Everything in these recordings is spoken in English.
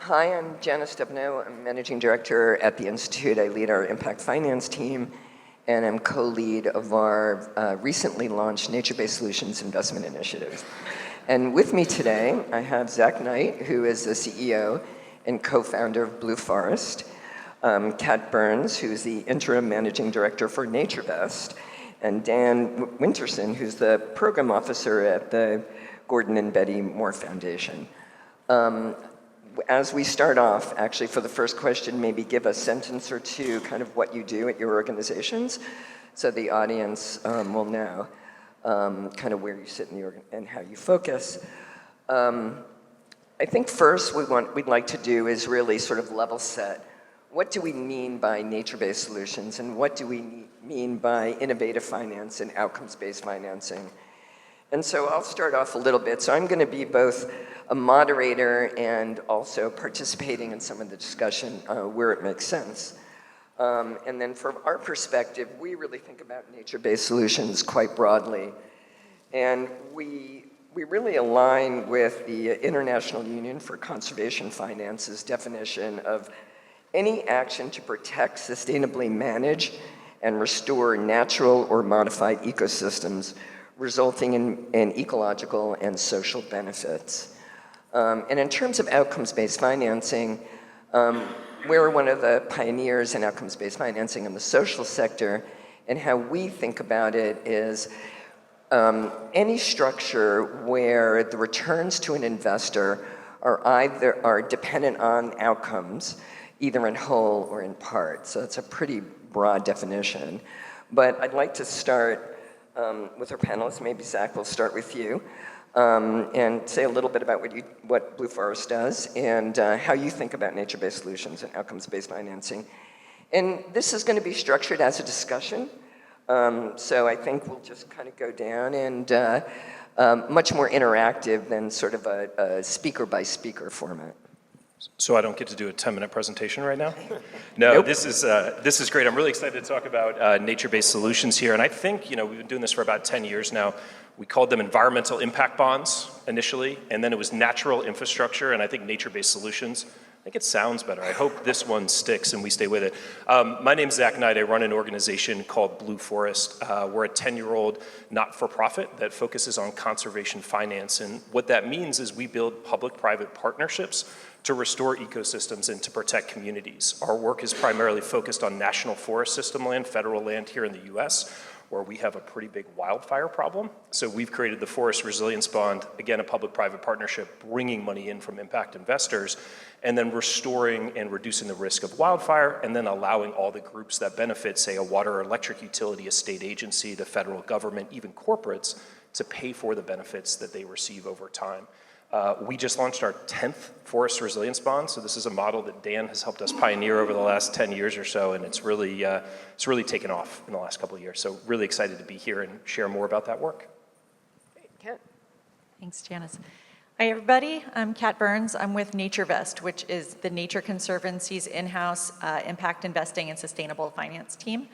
Hi, I'm Janis Dubno. I'm Managing Director at the Institute. I lead our impact finance team, and I'm co-lead of our recently launched nature-based solutions investment initiative. And with me today, I have Zach Knight, who is the CEO and co-founder of Blue Forest, Kat Burns, who's the interim Managing Director for NatureVest, and Dan Winterson, who's the program officer at the Gordon and Betty Moore Foundation. As we start off, actually, for the first question, maybe give a sentence or two, kind of what you do at your organizations, so the audience will know kind of where you sit in the and how you focus. I think first we'd like to do is really sort of level set. What do we mean by nature-based solutions, and what do we mean by innovative finance and outcomes-based financing? And so I'll start off a little bit. So I'm going to be both a moderator and also participating in some of the discussion where it makes sense. And then from our perspective, we really think about nature-based solutions quite broadly. And we really align with the International Union for Conservation Finance's definition of any action to protect, sustainably manage, and restore natural or modified ecosystems, resulting in ecological and social benefits. And in terms of outcomes-based financing, we're one of the pioneers in outcomes-based financing in the social sector, and how we think about it is any structure where the returns to an investor are dependent on outcomes, either in whole or in part. So it's a pretty broad definition. But I'd like to start with our panelists. Maybe Zach, we'll start with you, and say a little bit about what Blue Forest does and how you think about nature-based solutions and outcomes-based financing. And this is going to be structured as a discussion, so I think we'll just kind of go down and much more interactive than sort of a speaker-by-speaker format. So I don't get to do a 10-minute presentation right now? No, nope. This is great. I'm really excited to talk about nature-based solutions here. And I think, we've been doing this for about 10 years now. We called them environmental impact bonds initially, and then it was natural infrastructure, and I think nature-based solutions. I think it sounds better. I hope this one sticks and we stay with it. My name's Zach Knight. I run an organization called Blue Forest. We're a 10-year-old not-for-profit that focuses on conservation finance. And what that means is we build public-private partnerships to restore ecosystems and to protect communities. Our work is primarily focused on national forest system land, federal land here in the US, where we have a pretty big wildfire problem. So we've created the Forest Resilience Bond, again, a public-private partnership, bringing money in from impact investors, and then restoring and reducing the risk of wildfire, and then allowing all the groups that benefit, say a water or electric utility, a state agency, the federal government, even corporates, to pay for the benefits that they receive over time. We just launched our 10th Forest Resilience Bond, so this is a model that Dan has helped us pioneer over the last 10 years or so, and it's really taken off in the last couple of years. So really excited to be here and share more about that work. Kat. Thanks, Janis. Hi, everybody. I'm Kat Burns. I'm with NatureVest, which is the Nature Conservancy's in-house impact investing and sustainable finance team.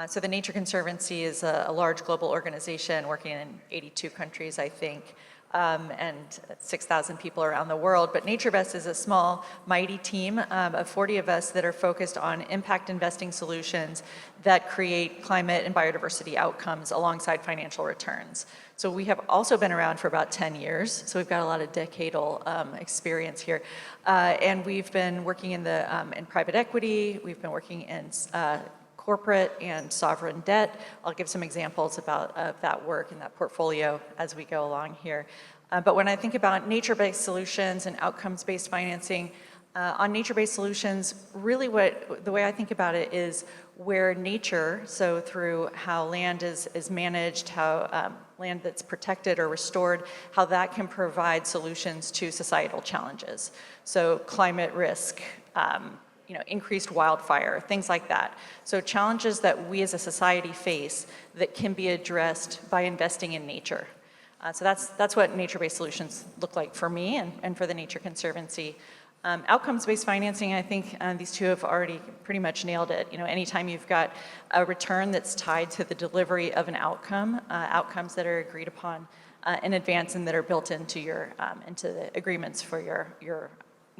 So the Nature Conservancy is a large global organization working in 82 countries, I think. And 6,000 people around the world. But NatureVest is a small, mighty team of 40 of us that are focused on impact investing solutions that create climate and biodiversity outcomes alongside financial returns. So we have also been around for about 10 years, so we've got a lot of decadal experience here. And we've been working in private equity, we've been working in corporate and sovereign debt. I'll give some examples of that work and that portfolio as we go along here. But when I think about nature-based solutions and outcomes-based financing, on nature-based solutions, really the way I think about it is where nature, so through how land is managed, how land that's protected or restored, how that can provide solutions to societal challenges. So climate risk, increased wildfire, things like that. So challenges that we as a society face that can be addressed by investing in nature. So that's what nature-based solutions look like for me and for the Nature Conservancy. Outcomes-based financing, I think these two have already pretty much nailed it. Anytime you've got a return that's tied to the delivery of an outcome, outcomes that are agreed upon in advance and that are built into your into the agreements for your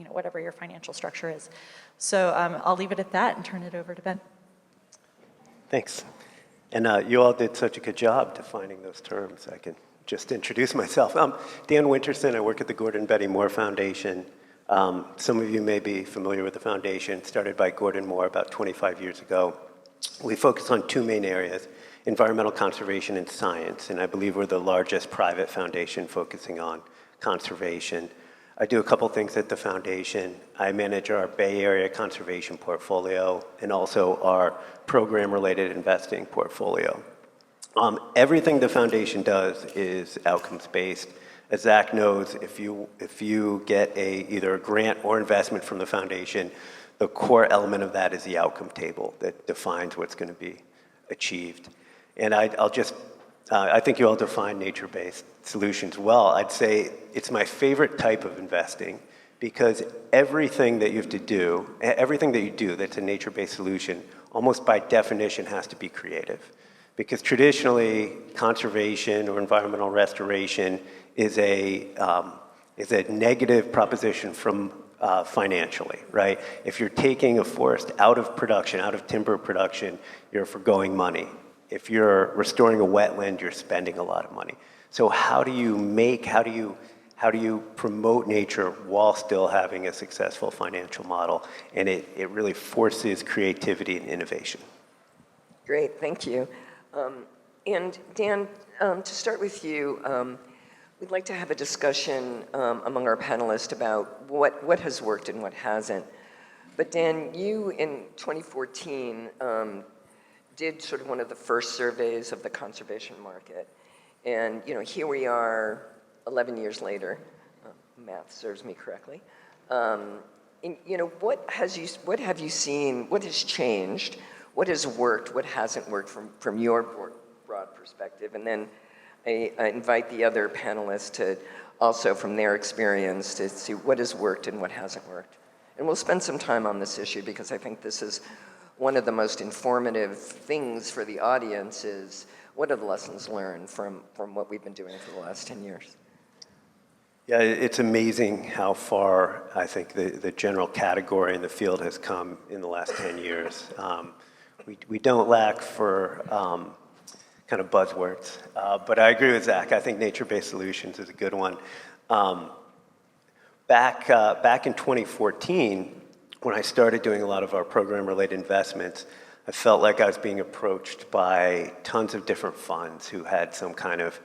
whatever your financial structure is. So I'll leave it at that and turn it over to Ben. Thanks. And you all did such a good job defining those terms. I can just introduce myself. I'm Dan Winterson. I work at the Gordon Betty Moore Foundation. Some of you may be familiar with the foundation, started by Gordon Moore about 25 years ago. We focus on two main areas, environmental conservation and science, and I believe we're the largest private foundation focusing on conservation. I do a couple things at the foundation. I manage our Bay Area conservation portfolio and also our program-related investing portfolio. Everything the foundation does is outcomes-based. As Zach knows, if you get either a grant or investment from the foundation, the core element of that is the outcome table that defines what's going to be achieved. And I think you all define nature-based solutions well. I'd say it's my favorite type of investing because everything that you do that's a nature-based solution, almost by definition has to be creative. Because traditionally, conservation or environmental restoration is a negative proposition from financially, right? If you're taking a forest out of production, out of timber production, you're forgoing money. If you're restoring a wetland, you're spending a lot of money. So how do you promote nature while still having a successful financial model? And it really forces creativity and innovation. Great, thank you. And Dan, to start with you, we'd like to have a discussion among our panelists about what has worked and what hasn't. But Dan, you in 2014 did sort of one of the first surveys of the conservation market. And here we are 11 years later, math serves me correctly. And, what have you seen, what has changed, what has worked, what hasn't worked from your broad perspective? And then I invite the other panelists to also, from their experience, to see what has worked and what hasn't worked. And we'll spend some time on this issue because I think this is one of the most informative things for the audience is what are the lessons learned from what we've been doing for the last 10 years? Yeah, it's amazing how far I think the general category in the field has come in the last 10 years. We don't lack for kind of buzzwords, but I agree with Zach. I think nature-based solutions is a good one. Back in 2014, when I started doing a lot of our program-related investments, I felt like I was being approached by tons of different funds who had some kind of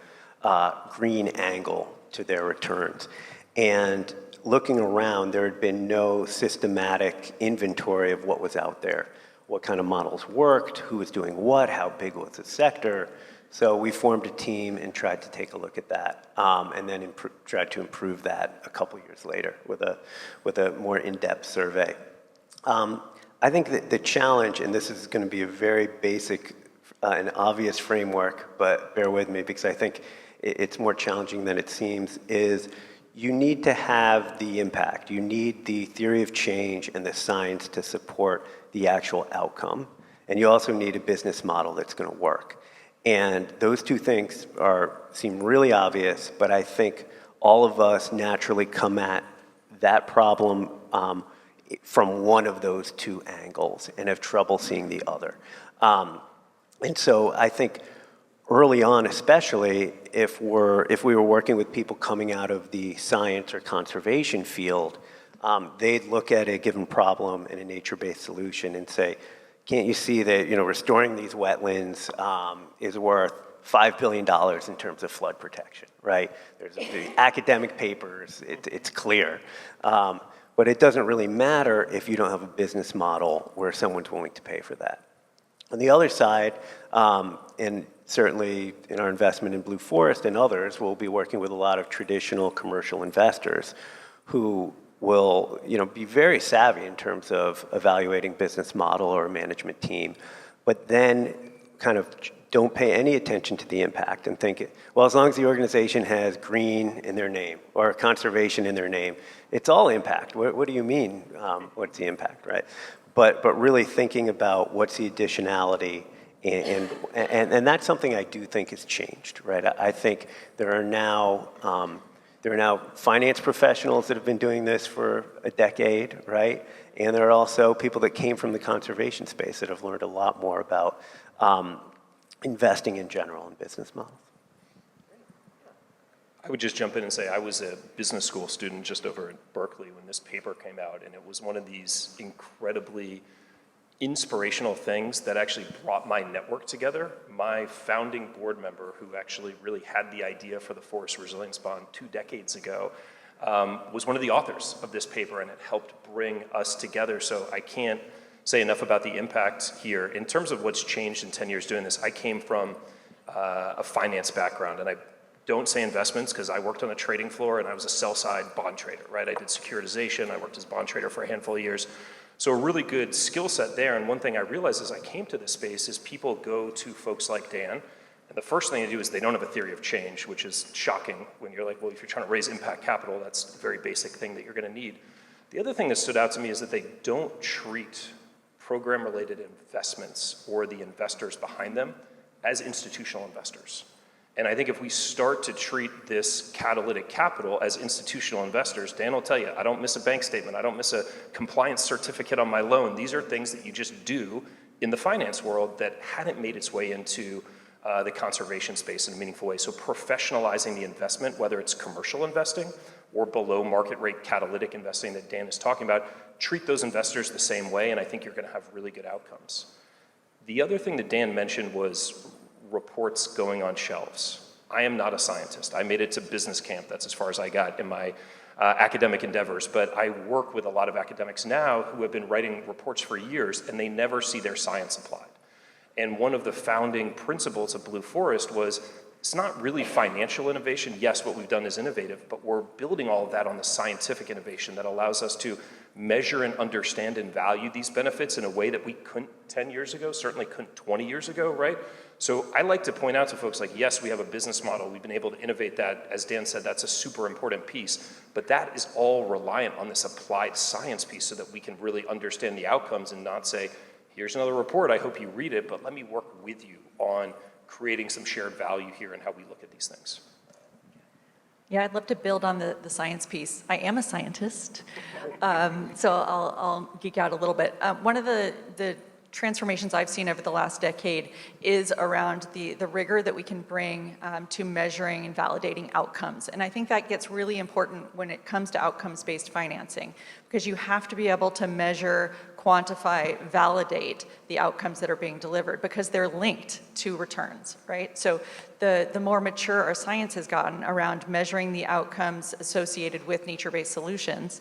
green angle to their returns. And looking around, there had been no systematic inventory of what was out there, what kind of models worked, who was doing what, how big was the sector. So we formed a team and tried to take a look at that, and then tried to improve that a couple years later with a more in-depth survey. I think that the challenge, and this is going to be a very basic and obvious framework, but bear with me because I think it's more challenging than it seems, is you need to have the impact. You need the theory of change and the science to support the actual outcome. And you also need a business model that's going to work. And those two things seem really obvious, but I think all of us naturally come at that problem from one of those two angles and have trouble seeing the other. And so I think early on, especially if we were working with people coming out of the science or conservation field, they'd look at a given problem and a nature-based solution and say, can't you see that restoring these wetlands is worth $5 billion in terms of flood protection, right? There's the academic papers, it's clear. But it doesn't really matter if you don't have a business model where someone's willing to pay for that. On the other side, and certainly in our investment in Blue Forest and others, we'll be working with a lot of traditional commercial investors who will be very savvy in terms of evaluating business model or a management team, but then kind of don't pay any attention to the impact and think, well, as long as the organization has green in their name or conservation in their name, it's all impact. What do you mean, what's the impact, right? But really thinking about what's the additionality, and that's something I do think has changed, right? I think there are now There are now finance professionals that have been doing this for a decade, right? And there are also people that came from the conservation space that have learned a lot more about investing in general and business models. I would just jump in and say I was a business school student just over at Berkeley when this paper came out, and it was one of these incredibly inspirational things that actually brought my network together. My founding board member, who actually really had the idea for the Forest Resilience Bond 2 decades ago, was one of the authors of this paper, and it helped bring us together. So I can't say enough about the impact here. In terms of what's changed in 10 years doing this, I came from a finance background, and I don't say investments because I worked on a trading floor and I was a sell-side bond trader, right? I did securitization, I worked as a bond trader for a handful of years. So a really good skill set there, and one thing I realized as I came to this space is people go to folks like Dan, and the first thing they do is they don't have a theory of change, which is shocking when you're like, well, if you're trying to raise impact capital, that's a very basic thing that you're gonna need. The other thing that stood out to me is that they don't treat program-related investments or the investors behind them as institutional investors. And I think if we start to treat this catalytic capital as institutional investors, Dan will tell you, I don't miss a bank statement, I don't miss a compliance certificate on my loan. These are things that you just do in the finance world that hadn't made its way into the conservation space in a meaningful way. So professionalizing the investment, whether it's commercial investing or below market rate catalytic investing that Dan is talking about, treat those investors the same way, and I think you're gonna have really good outcomes. The other thing that Dan mentioned was reports going on shelves. I am not a scientist. I made it to business camp. That's as far as I got in my academic endeavors. But I work with a lot of academics now who have been writing reports for years, and they never see their science applied. And one of the founding principles of Blue Forest was it's not really financial innovation. Yes, what we've done is innovative, but we're building all of that on the scientific innovation that allows us to measure and understand and value these benefits in a way that we couldn't 10 years ago, certainly couldn't 20 years ago, right? So I like to point out to folks like, yes, we have a business model. We've been able to innovate that. As Dan said, that's a super important piece, but that is all reliant on this applied science piece so that we can really understand the outcomes and not say, here's another report, I hope you read it, but let me work with you on creating some shared value here and how we look at these things. Yeah, I'd love to build on the science piece. I am a scientist, so I'll geek out a little bit. One of the transformations I've seen over the last decade is around the rigor that we can bring to measuring and validating outcomes. And I think that gets really important when it comes to outcomes-based financing, because you have to be able to measure, quantify, validate the outcomes that are being delivered, because they're linked to returns, right? So the more mature our science has gotten around measuring the outcomes associated with nature-based solutions,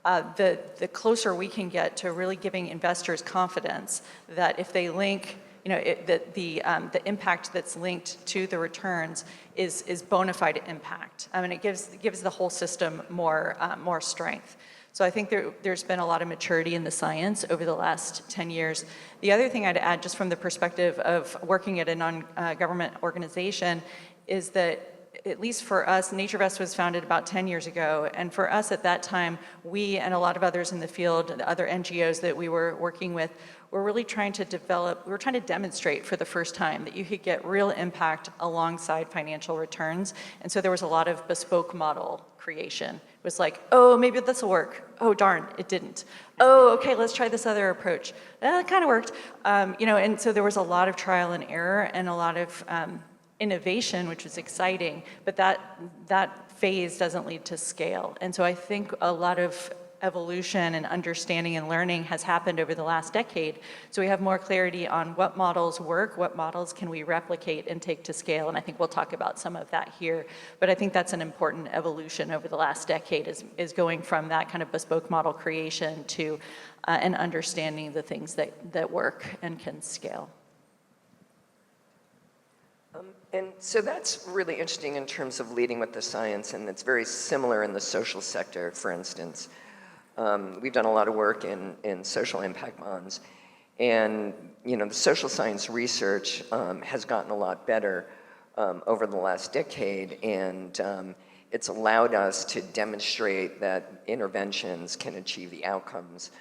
the closer we can get to really giving investors confidence that if they link, that the impact that's linked to the returns is bona fide impact. I mean, it gives the whole system more strength. So I think there's been a lot of maturity in the science over the last 10 years. The other thing I'd add, just from the perspective of working at a non-government organization, is that at least for us, NatureVest was founded about 10 years ago, and for us at that time, we and a lot of others in the field, the other NGOs that we were working with, were really trying to demonstrate for the first time that you could get real impact alongside financial returns. And so there was a lot of bespoke model creation. It was like, oh, maybe this will work. Oh, darn, it didn't. Oh, okay, let's try this other approach. It kind of worked. And so there was a lot of trial and error and a lot of innovation, which was exciting, but that phase doesn't lead to scale. And so I think a lot of evolution and understanding and learning has happened over the last decade. So we have more clarity on what models work, what models can we replicate and take to scale, and I think we'll talk about some of that here. But I think that's an important evolution over the last decade, is going from that kind of bespoke model creation to an understanding the things that work and can scale. And so that's really interesting in terms of leading with the science, and it's very similar in the social sector, for instance. We've done a lot of work in social impact bonds, and the social science research has gotten a lot better over the last decade, and it's allowed us to demonstrate that interventions can achieve the outcomes.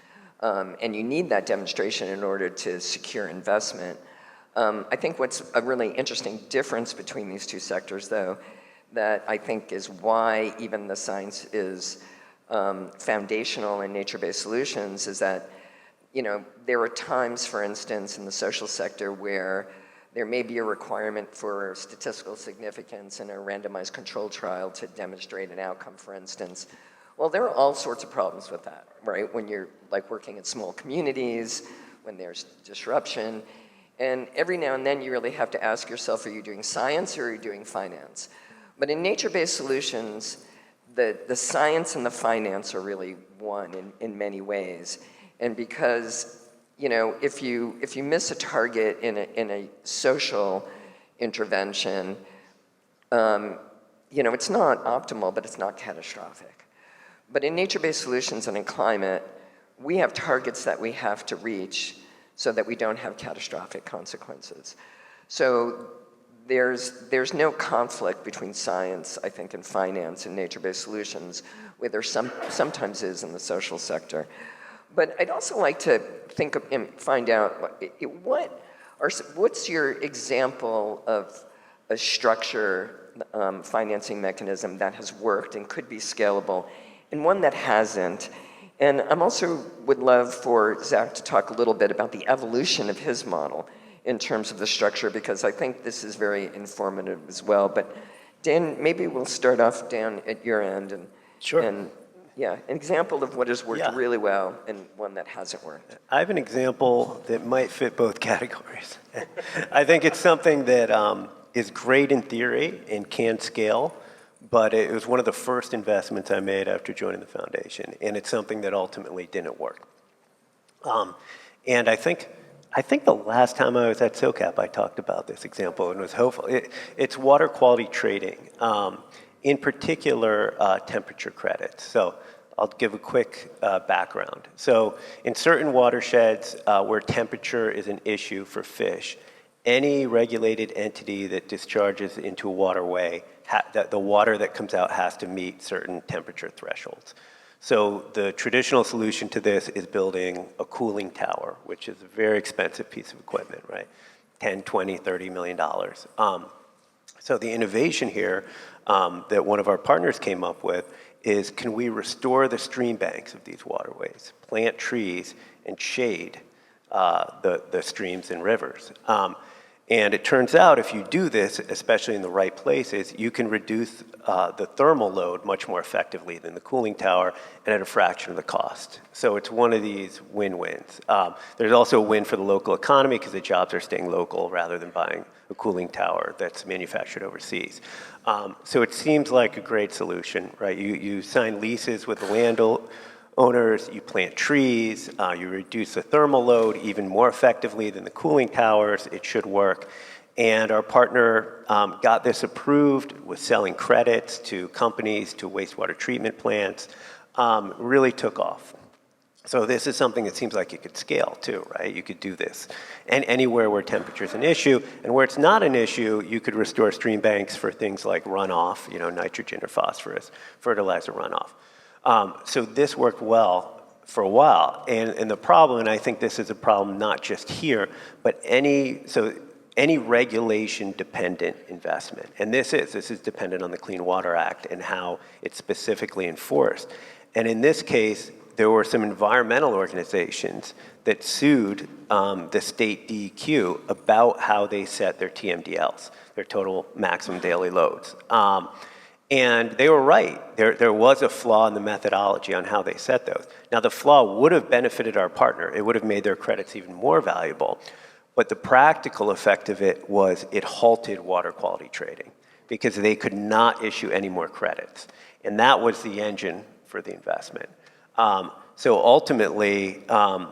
And you need that demonstration in order to secure investment. I think what's a really interesting difference between these two sectors, though, that I think is why even the science is foundational in nature-based solutions, is that, you know, there are times, for instance, in the social sector where there may be a requirement for statistical significance in a randomized control trial to demonstrate an outcome, for instance. Well, there are all sorts of problems with that, right? When you're like working in small communities, when there's disruption, and every now and then you really have to ask yourself, are you doing science or are you doing finance? But in nature-based solutions, the science and the finance are really one in many ways. And because, you know, if you miss a target in a social intervention, you know, it's not optimal, but it's not catastrophic. But in nature-based solutions and in climate, we have targets that we have to reach so that we don't have catastrophic consequences. So there's no conflict between science, I think, and finance and nature-based solutions, where there sometimes is in the social sector. But I'd also like to think of and find out what's your example of a structure financing mechanism that has worked and could be scalable, and one that hasn't. And I'm also would love for Zach to talk a little bit about the evolution of his model in terms of the structure, because I think this is very informative as well. But Dan, maybe we'll start off down at your end and Sure. And yeah, an example of what has worked really well and one that hasn't worked. I have an example that might fit both categories. I think it's something that is great in theory and can scale, but it was one of the first investments I made after joining the foundation, and it's something that ultimately didn't work. And I think the last time I was at SOCAP, I talked about this example and was hopeful. It's water quality trading, in particular temperature credits. So I'll give a quick background. So in certain watersheds where temperature is an issue for fish, any regulated entity that discharges into a waterway, the water that comes out has to meet certain temperature thresholds. So the traditional solution to this is building a cooling tower, which is a very expensive piece of equipment, right? 10, 20, $30 million. So the innovation here that one of our partners came up with is, can we restore the stream banks of these waterways, plant trees, and shade the streams and rivers? And it turns out if you do this, especially in the right places, you can reduce the thermal load much more effectively than the cooling tower and at a fraction of the cost. So it's one of these win-wins. There's also a win for the local economy because the jobs are staying local rather than buying a cooling tower that's manufactured overseas. So it seems like a great solution, right? You sign leases with the landowners, you plant trees, you reduce the thermal load even more effectively than the cooling towers. It should work. And our partner got this approved with selling credits to companies, to wastewater treatment plants, really took off. So this is something that seems like it could scale too, right? You could do this. And anywhere where temperature is an issue, and where it's not an issue, you could restore stream banks for things like runoff, you know, nitrogen or phosphorus, fertilizer runoff. So this worked well for a while. And the problem, and I think this is a problem not just here, but any regulation-dependent investment, and this is dependent on the Clean Water Act and how it's specifically enforced. And in this case, there were some environmental organizations that sued the state DEQ about how they set their TMDLs, their total maximum daily loads. And they were right. There was a flaw in the methodology on how they set those. Now, the flaw would have benefited our partner. It would have made their credits even more valuable. But the practical effect of it was it halted water quality trading because they could not issue any more credits. And that was the engine for the investment. So ultimately, our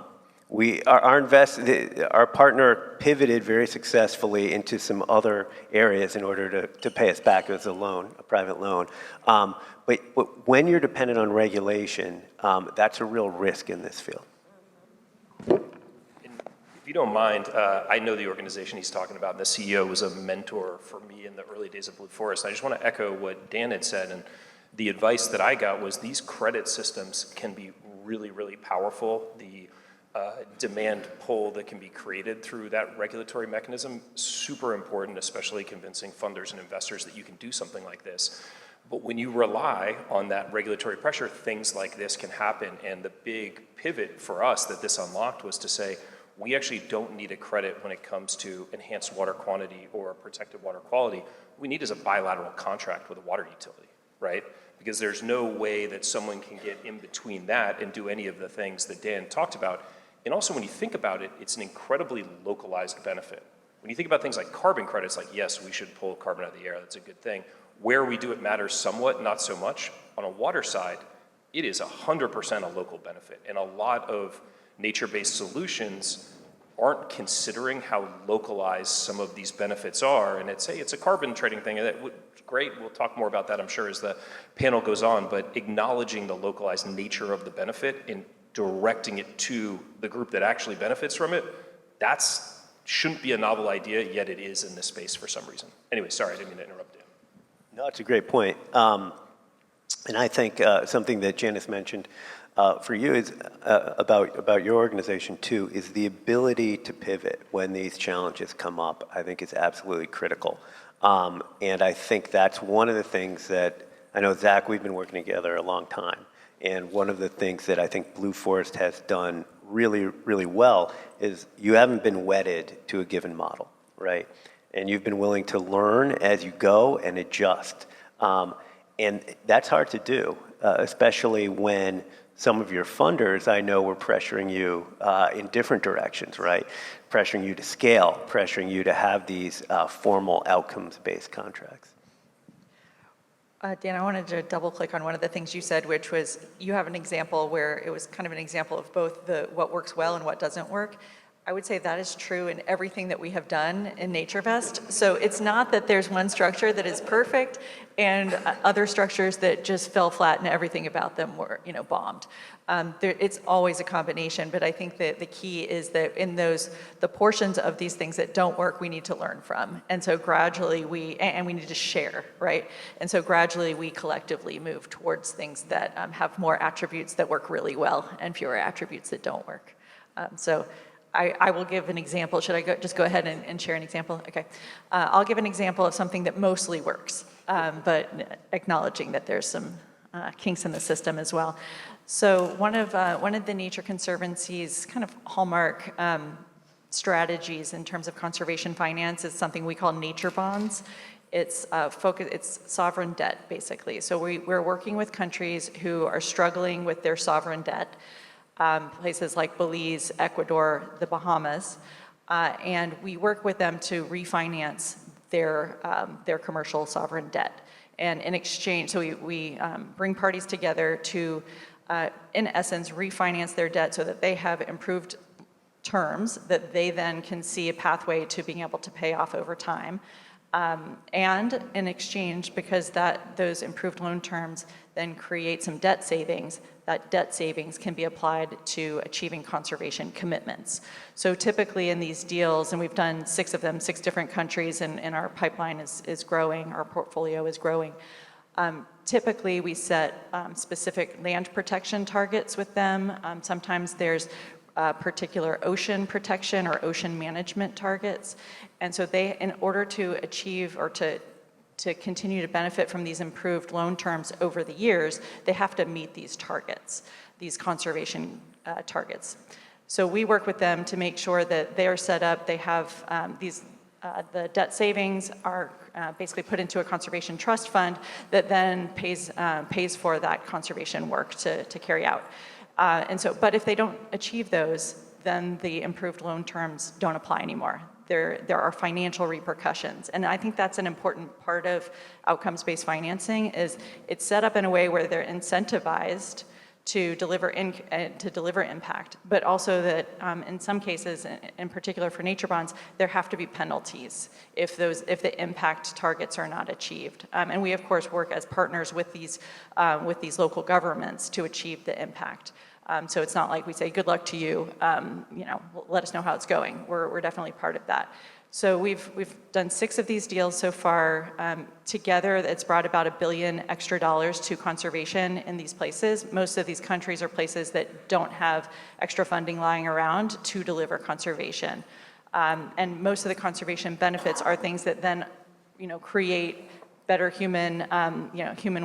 partner pivoted very successfully into some other areas in order to pay us back. It was a loan, a private loan. But when you're dependent on regulation, that's a real risk in this field. If you don't mind, I know the organization he's talking about, and the CEO was a mentor for me in the early days of Blue Forest. I just want to echo what Dan had said, and the advice that I got was these credit systems can be really, really powerful. The demand pull that can be created through that regulatory mechanism, super important, especially convincing funders and investors that you can do something like this. But when you rely on that regulatory pressure, things like this can happen. And the big pivot for us that this unlocked was to say, we actually don't need a credit when it comes to enhanced water quantity or protected water quality. What we need is a bilateral contract with a water utility, right? Because there's no way that someone can get in between that and do any of the things that Dan talked about. And also when you think about it, it's an incredibly localized benefit. When you think about things like carbon credits, like yes, we should pull carbon out of the air, that's a good thing. Where we do it matters somewhat, not so much. On a water side, it is 100% a local benefit. And a lot of nature-based solutions aren't considering how localized some of these benefits are. And it's, hey, it's a carbon trading thing. Great, we'll talk more about that, I'm sure, as the panel goes on. But acknowledging the localized nature of the benefit and directing it to the group that actually benefits from it, that's shouldn't be a novel idea, yet it is in this space for some reason. Anyway, sorry, I didn't mean to interrupt you. No, it's a great point. And I think something that Janis mentioned for you is about your organization too, is the ability to pivot when these challenges come up, I think is absolutely critical. And I think that's one of the things that, I know Zach, we've been working together a long time. And one of the things that I think Blue Forest has done really, really well is you haven't been wedded to a given model, right? And you've been willing to learn as you go and adjust. And that's hard to do, especially when some of your funders, I know, were pressuring you in different directions, right? Pressuring you to scale, pressuring you to have these formal outcomes-based contracts. Dan, I wanted to double click on one of the things you said, which was you have an example where it was kind of an example of both what works well and what doesn't work. I would say that is true in everything that we have done in NatureVest. So it's not that there's one structure that is perfect and other structures that just fell flat and everything about them were, bombed. It's always a combination, but I think that the key is that in the portions of these things that don't work, we need to learn from. And so gradually we need to share, right? And so gradually we collectively move towards things that have more attributes that work really well and fewer attributes that don't work. So I will give an example. Should I just go ahead and share an example? Okay. I'll give an example of something that mostly works, but acknowledging that there's some kinks in the system as well. So one of the Nature Conservancy's kind of hallmark strategies in terms of conservation finance is something we call nature bonds. It's sovereign debt, basically. So we're working with countries who are struggling with their sovereign debt. Places like Belize, Ecuador, the Bahamas, and we work with them to refinance their commercial sovereign debt. And in exchange, so we bring parties together to, in essence, refinance their debt so that they have improved terms that they then can see a pathway to being able to pay off over time. And in exchange, because those improved loan terms then create some debt savings, that debt savings can be applied to achieving conservation commitments. So typically in these deals, and we've done 6 of them, 6 different countries, and our pipeline is growing, our portfolio is growing. Typically we set specific land protection targets with them. Sometimes there's particular ocean protection or ocean management targets. And so they, in order to achieve or to continue to benefit from these improved loan terms over the years, they have to meet these targets, these conservation targets. So we work with them to make sure that they're set up, they have the debt savings are basically put into a conservation trust fund that then pays for that conservation work to carry out. But if they don't achieve those, then the improved loan terms don't apply anymore. There are financial repercussions. And I think that's an important part of outcomes-based financing is it's set up in a way where they're incentivized to deliver impact, but also that in some cases, in particular for nature bonds, there have to be penalties if the impact targets are not achieved. And we of course work as partners with these local governments to achieve the impact. So it's not like we say, good luck to you, let us know how it's going. We're definitely part of that. So we've done 6 of these deals so far. Together, it's brought about $1 billion extra to conservation in these places. Most of these countries are places that don't have extra funding lying around to deliver conservation. And most of the conservation benefits are things that then, create better human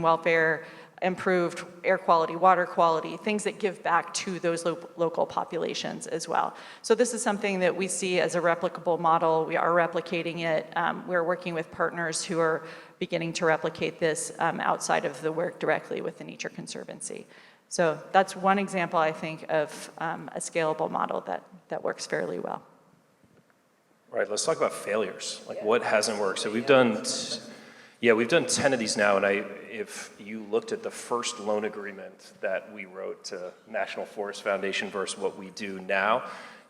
welfare, improved air quality, water quality, things that give back to those local populations as well. So this is something that we see as a replicable model. We are replicating it. We're working with partners who are beginning to replicate this outside of the work directly with the Nature Conservancy. So that's one example, I think, of a scalable model that works fairly well. Right, let's talk about failures. Like what hasn't worked. So we've done 10 of these now, and if you looked at the first loan agreement that we wrote to National Forest Foundation versus what we do now,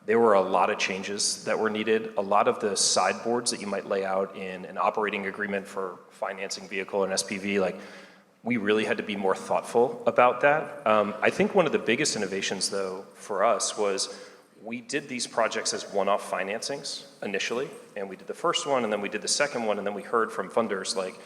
there were a lot of changes that were needed. A lot of the sideboards that you might lay out in an operating agreement for financing vehicle and SPV, we really had to be more thoughtful about that. I think one of the biggest innovations, though, for us was we did these projects as one-off financings initially, and we did the first one, and then we did the second one, and then we heard from funders like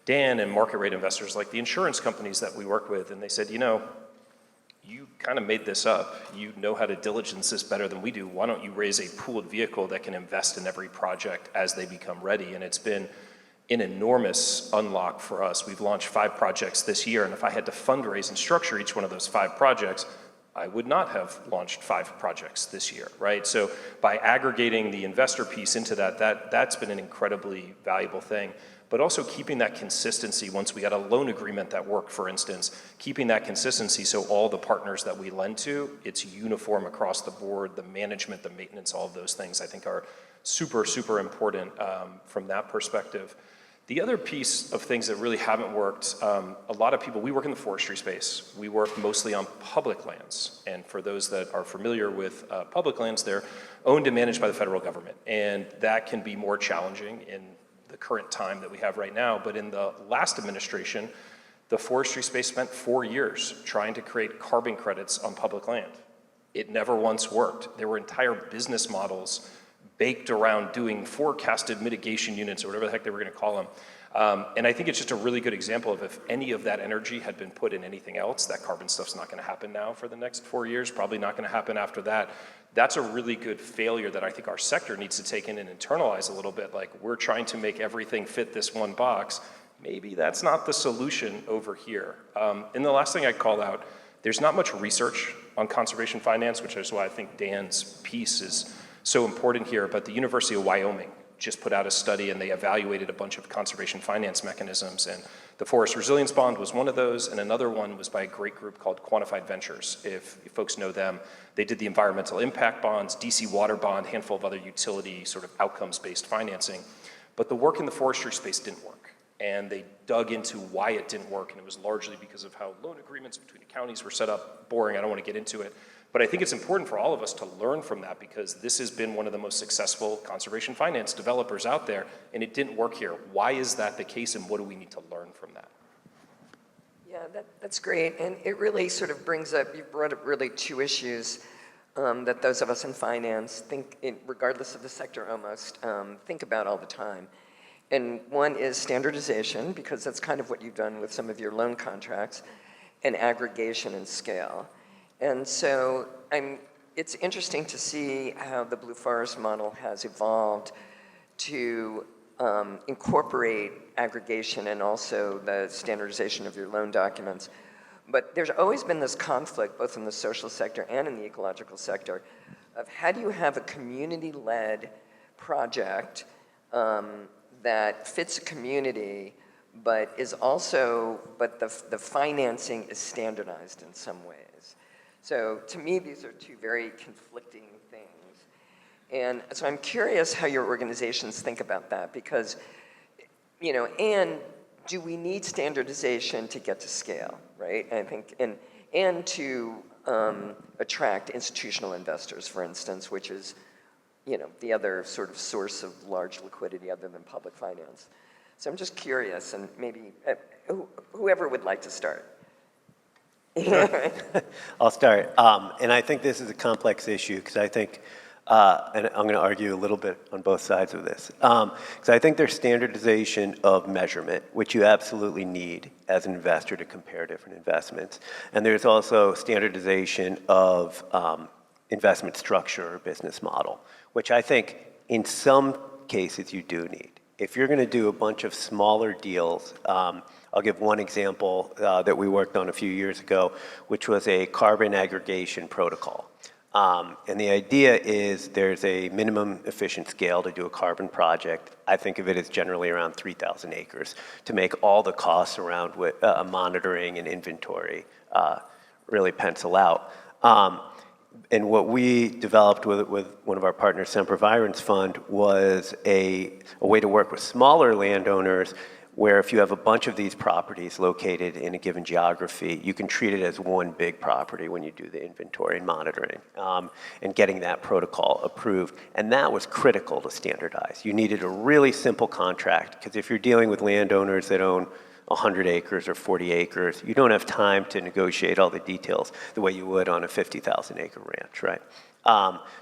Dan and market rate investors like the insurance companies that we work with, and they said, you kind of made this up. You know how to diligence this better than we do. Why don't you raise a pooled vehicle that can invest in every project as they become ready? And it's been an enormous unlock for us. We've launched 5 projects this year, and if I had to fundraise and structure each one of those 5 projects, I would not have launched 5 projects this year, right? So by aggregating the investor piece into that's been an incredibly valuable thing. But also keeping that consistency once we got a loan agreement that worked, for instance, keeping that consistency so all the partners that we lend to, it's uniform across the board, the management, the maintenance, all of those things I think are super, super important from that perspective. The other piece of things that really haven't worked, a lot of people, we work in the forestry space. We work mostly on public lands. And for those that are familiar with public lands, they're owned and managed by the federal government. And that can be more challenging in the current time that we have right now. But in the last administration, the forestry space spent 4 years trying to create carbon credits on public land. It never once worked. There were entire business models baked around doing forecasted mitigation units or whatever the heck they were going to call them. And I think it's just a really good example of if any of that energy had been put in anything else, that carbon stuff's not going to happen now for the next 4 years, probably not going to happen after that. That's a really good failure that I think our sector needs to take in and internalize a little bit. Like, we're trying to make everything fit this one box. Maybe that's not the solution over here. And the last thing I'd call out, there's not much research on conservation finance, which is why I think Dan's piece is so important here, but the University of Wyoming just put out a study and they evaluated a bunch of conservation finance mechanisms, and the Forest Resilience Bond was one of those, and another one was by a great group called Quantified Ventures. If folks know them, they did the environmental impact bonds, DC water bond, handful of other utility sort of outcomes-based financing, but the work in the forestry space didn't work. And they dug into why it didn't work, and it was largely because of how loan agreements between the counties were set up. Boring, I don't want to get into it. But I think it's important for all of us to learn from that, because this has been one of the most successful conservation finance developers out there, and it didn't work here. Why is that the case, and what do we need to learn from that? Yeah, that's great. And it really sort of brings up, you brought up really 2 issues that those of us in finance think, regardless of the sector almost, think about all the time. And one is standardization, because that's kind of what you've done with some of your loan contracts, and aggregation and scale. And so it's interesting to see how the Blue Forest model has evolved to incorporate aggregation and also the standardization of your loan documents. But there's always been this conflict, both in the social sector and in the ecological sector, of how do you have a community-led project that fits a community, but the financing is standardized in some ways. So to me, these are 2 very conflicting things. And so I'm curious how your organizations think about that, because, and do we need standardization to get to scale, right? I think, and to attract institutional investors, for instance, which is, the other sort of source of large liquidity other than public finance. So I'm just curious, and maybe whoever would like to start. I'll start. And I think this is a complex issue because I think, and I'm going to argue a little bit on both sides of this, because I think there's standardization of measurement, which you absolutely need as an investor to compare different investments. And there's also standardization of investment structure or business model, which I think in some cases you do need. If you're going to do a bunch of smaller deals, I'll give one example that we worked on a few years ago, which was a carbon aggregation protocol. And the idea is there's a minimum efficient scale to do a carbon project. I think of it as generally around 3,000 acres to make all the costs around monitoring and inventory really pencil out. And what we developed with one of our partners, Sempervirens Fund, was a way to work with smaller landowners where if you have a bunch of these properties located in a given geography, you can treat it as one big property when you do the inventory and monitoring, and getting that protocol approved. And that was critical to standardize. You needed a really simple contract, because if you're dealing with landowners that own 100 acres or 40 acres, you don't have time to negotiate all the details the way you would on a 50,000 acre ranch, right?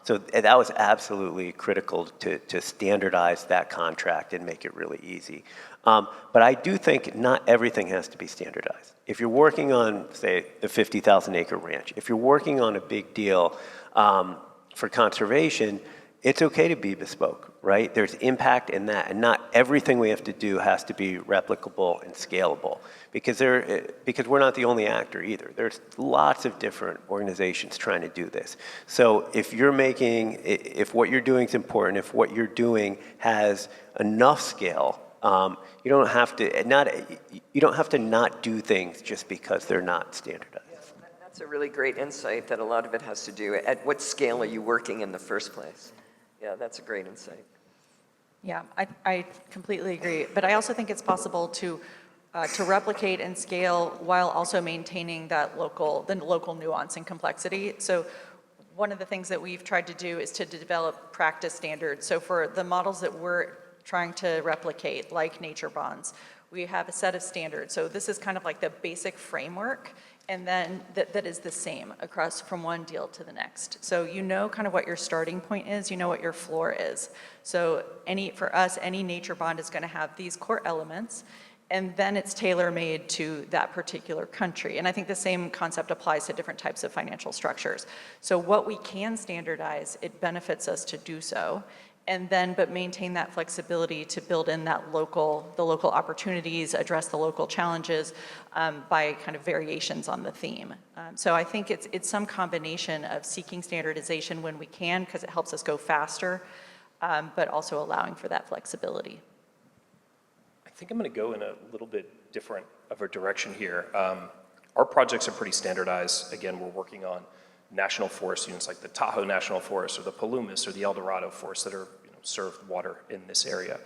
So that was absolutely critical to standardize that contract and make it really easy. But I do think not everything has to be standardized. If you're working on, say, the 50,000 acre ranch, if you're working on a big deal for conservation, it's okay to be bespoke, right? There's impact in that, and not everything we have to do has to be replicable and scalable, because we're not the only actor either. There's lots of different organizations trying to do this. So if what you're doing is important, if what you're doing has enough scale, you don't have to not do things just because they're not standardized. Yes, that's a really great insight, that a lot of it has to do at what scale are you working in the first place. Yeah, that's a great insight. Yeah, I completely agree. But I also think it's possible to replicate and scale while also maintaining the local nuance and complexity. So one of the things that we've tried to do is to develop practice standards. So for the models that we're trying to replicate, like nature bonds, we have a set of standards. So this is kind of like the basic framework, and then that is the same across from one deal to the next. So you know kind of what your starting point is, you know what your floor is. So for us, any nature bond is going to have these core elements, and then it's tailor-made to that particular country. And I think the same concept applies to different types of financial structures. So what we can standardize, it benefits us to do so, but maintain that flexibility to build in the local opportunities, address the local challenges by kind of variations on the theme. So I think it's some combination of seeking standardization when we can, because it helps us go faster, but also allowing for that flexibility. I think I'm going to go in a little bit different of a direction here. Our projects are pretty standardized. Again, we're working on national forest units like the Tahoe National Forest or the Palumas or the El Dorado Forest that are serve water in this area.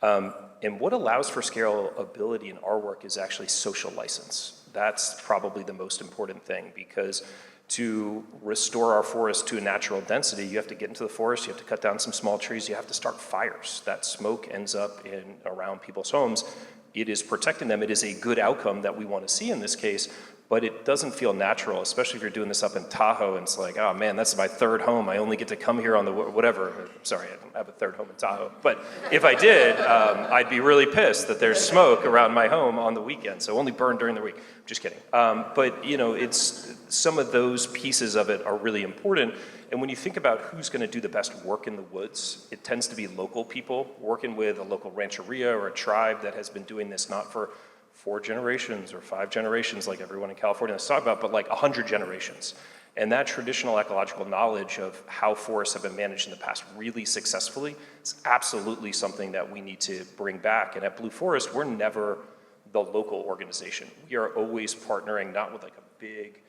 And what allows for scalability in our work is actually social license. That's probably the most important thing, because to restore our forest to a natural density, you have to get into the forest, you have to cut down some small trees, you have to start fires. That smoke ends up around people's homes. It is protecting them. It is a good outcome that we want to see in this case, but it doesn't feel natural, especially if you're doing this up in Tahoe and it's like, oh man, that's my third home. I only get to come here on the whatever. Sorry, I don't have a third home in Tahoe. But if I did, I'd be really pissed that there's smoke around my home on the weekend. So only burn during the week. Just kidding. But it's some of those pieces of it are really important. And when you think about who's going to do the best work in the woods, it tends to be local people working with a local rancheria or a tribe that has been doing this not for 4 generations or 5 generations like everyone in California has talked about, but like 100 generations. And that traditional ecological knowledge of how forests have been managed in the past really successfully is absolutely something that we need to bring back. And at Blue Forest, we're never the local organization. We are always partnering not with like a big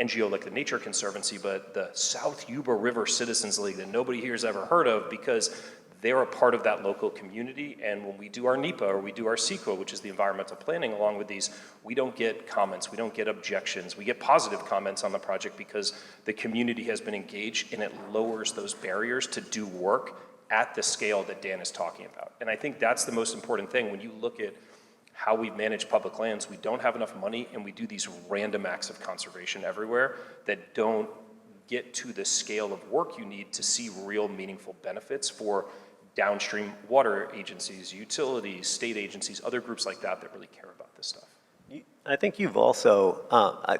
NGO like the Nature Conservancy, but the South Yuba River Citizens League that nobody here has ever heard of, because they're a part of that local community. And when we do our NEPA or we do our CEQA, which is the environmental planning along with these, we don't get comments, we don't get objections, we get positive comments on the project because the community has been engaged, and it lowers those barriers to do work at the scale that Dan is talking about. And I think that's the most important thing when you look at how we manage public lands, we don't have enough money, and we do these random acts of conservation everywhere that don't get to the scale of work you need to see real meaningful benefits for downstream water agencies, utilities, state agencies, other groups like that that really care about this stuff. I think you've also,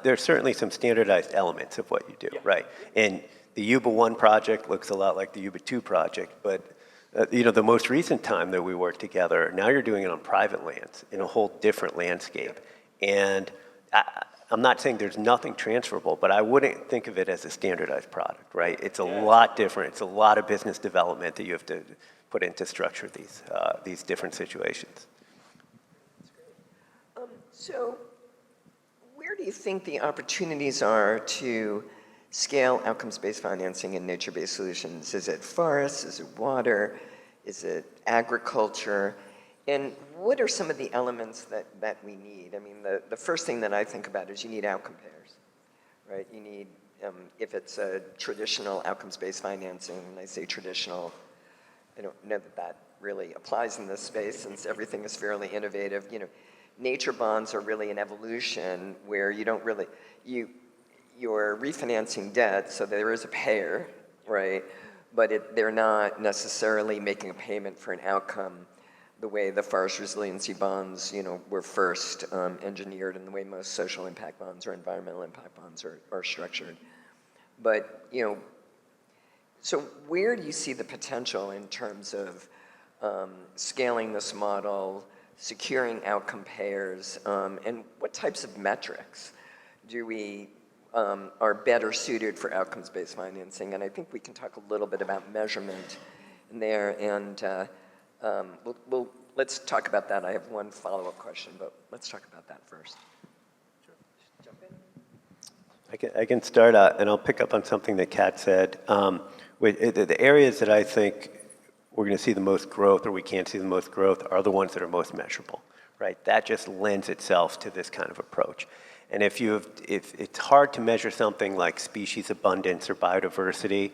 there's certainly some standardized elements of what you do, right? And the Yuba 1 project looks a lot like the Yuba 2 project, but the most recent time that we worked together, now you're doing it on private lands in a whole different landscape. And I'm not saying there's nothing transferable, but I wouldn't think of it as a standardized product, right? It's a lot different. It's a lot of business development that you have to put into structure these different situations. So where do you think the opportunities are to scale outcomes-based financing and nature-based solutions? Is it forests? Is it water? Is it agriculture? And what are some of the elements that we need? I mean, the first thing that I think about is you need outcome pairs, right? You need, if it's a traditional outcomes-based financing, and I say traditional, I don't know that really applies in this space since everything is fairly innovative. Nature bonds are really an evolution where you don't really, you're refinancing debt, so there is a payer, right? But they're not necessarily making a payment for an outcome the way the forest resiliency bonds, were first engineered and the way most social impact bonds or environmental impact bonds are structured. But, so where do you see the potential in terms of scaling this model, securing outcome pairs, and what types of metrics do we are better suited for outcomes-based financing? And I think we can talk a little bit about measurement in there, and let's talk about that. I have one follow-up question, but let's talk about that first. Sure. Jump in. I can start out, and I'll pick up on something that Kat said. The areas that I think we're going to see the most growth, or we can't see the most growth, are the ones that are most measurable, right? That just lends itself to this kind of approach. And if it's hard to measure something like species abundance or biodiversity,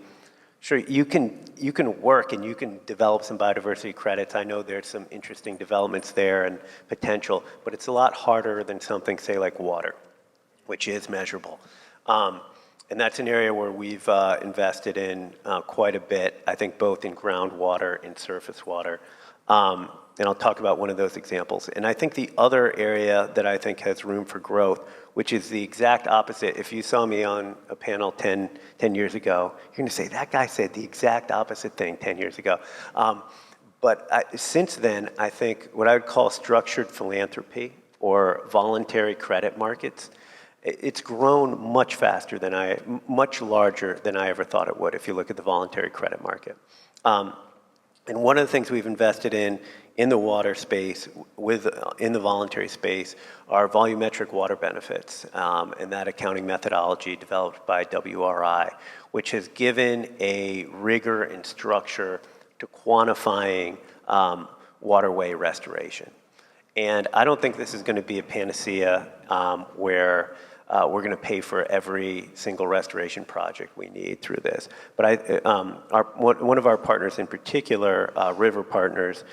sure, you can work and you can develop some biodiversity credits. I know there's some interesting developments there and potential, but it's a lot harder than something, say, like water, which is measurable. And that's an area where we've invested in quite a bit, I think both in groundwater and surface water. And I'll talk about one of those examples. And I think the other area that I think has room for growth, which is the exact opposite. If you saw me on a panel 10 years ago, you're going to say, that guy said the exact opposite thing 10 years ago. Since then, I think what I would call structured philanthropy or voluntary credit markets, it's grown much faster than much larger than I ever thought it would if you look at the voluntary credit market. And one of the things we've invested in the water space, in the voluntary space, are volumetric water benefits, and that accounting methodology developed by WRI, which has given a rigor and structure to quantifying waterway restoration. And I don't think this is going to be a panacea where we're going to pay for every single restoration project we need through this. But one of our partners in particular, River Partners,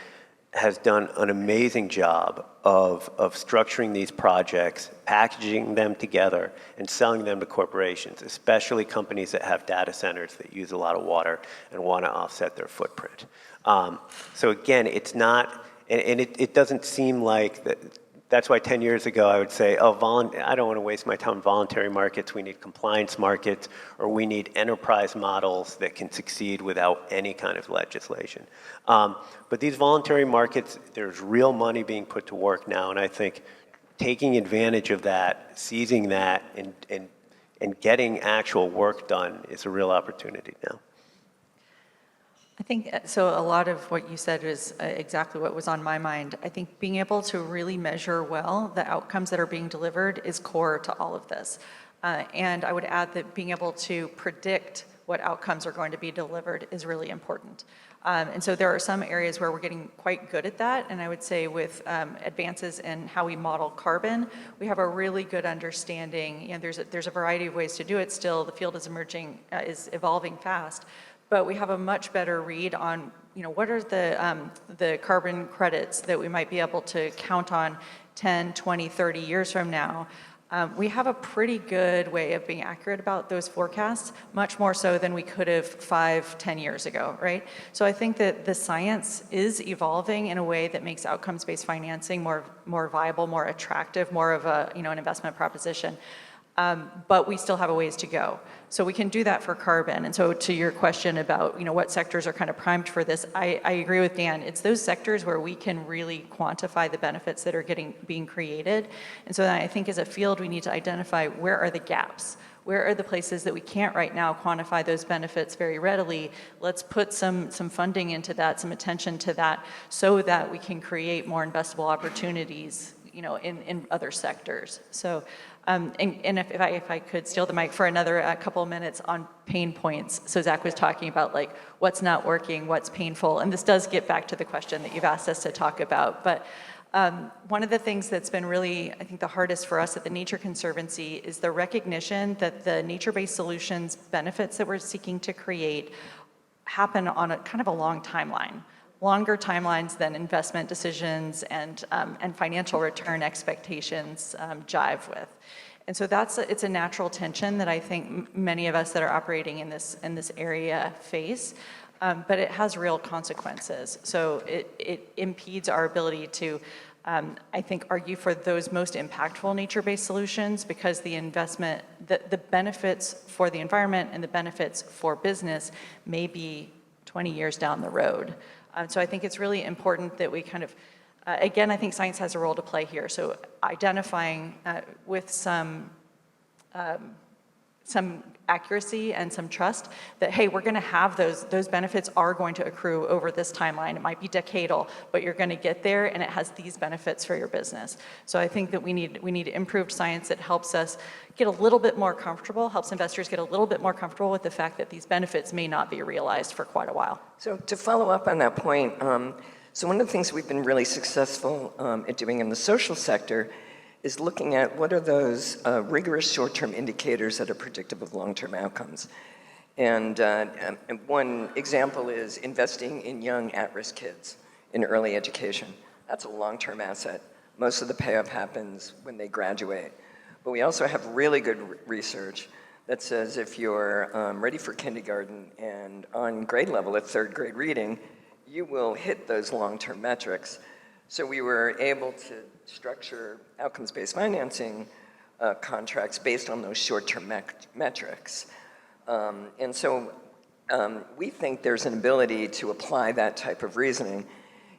has done an amazing job of structuring these projects, packaging them together, and selling them to corporations, especially companies that have data centers that use a lot of water and want to offset their footprint. So again, it's not, and it doesn't seem like that. That's why 10 years ago I would say, I don't want to waste my time on voluntary markets. We need compliance markets, or we need enterprise models that can succeed without any kind of legislation. But these voluntary markets, there's real money being put to work now, and I think taking advantage of that, seizing that, and getting actual work done is a real opportunity now. I think, so a lot of what you said is exactly what was on my mind. I think being able to really measure well the outcomes that are being delivered is core to all of this. And I would add that being able to predict what outcomes are going to be delivered is really important. And so there are some areas where we're getting quite good at that. And I would say with advances in how we model carbon, we have a really good understanding. There's a variety of ways to do it still. The field is evolving fast. But we have a much better read on what are the carbon credits that we might be able to count on 10, 20, 30 years from now, we have a pretty good way of being accurate about those forecasts, much more so than we could have 5, 10 years ago, right? So I think that the science is evolving in a way that makes outcomes-based financing more viable, more attractive, more of a, an investment proposition. But we still have a ways to go. So we can do that for carbon. And so to your question about, what sectors are kind of primed for this, I agree with Dan. It's those sectors where we can really quantify the benefits that are being created. And so then I think as a field, we need to identify where are the gaps. Where are the places that we can't right now quantify those benefits very readily? Let's put some funding into that, some attention to that, so that we can create more investable opportunities, in other sectors. So, and if I could steal the mic for another couple of minutes on pain points. So Zach was talking about like what's not working, what's painful, and this does get back to the question that you've asked us to talk about. But one of the things that's been really, I think, the hardest for us at the Nature Conservancy is the recognition that the nature-based solutions benefits that we're seeking to create happen on a kind of a long timeline. Longer timelines than investment decisions and financial return expectations jive with. And so it's a natural tension that I think many of us that are operating in this area face, but it has real consequences. So it impedes our ability to, I think, argue for those most impactful nature-based solutions, because the investment, the benefits for the environment and the benefits for business may be 20 years down the road. So I think it's really important that we kind of, again, I think science has a role to play here. So identifying with some accuracy and some trust that, hey, we're going to have those benefits are going to accrue over this timeline. It might be decadal, but you're going to get there, and it has these benefits for your business. So I think that we need improved science that helps us get a little bit more comfortable, helps investors get a little bit more comfortable with the fact that these benefits may not be realized for quite a while. So to follow up on that point, so one of the things we've been really successful at doing in the social sector is looking at what are those rigorous short-term indicators that are predictive of long-term outcomes. And one example is investing in young at-risk kids in early education. That's a long-term asset. Most of the payoff happens when they graduate. But we also have really good research that says if you're ready for kindergarten and on grade level at third grade reading, you will hit those long-term metrics. So we were able to structure outcomes-based financing contracts based on those short-term metrics. And so we think there's an ability to apply that type of reasoning.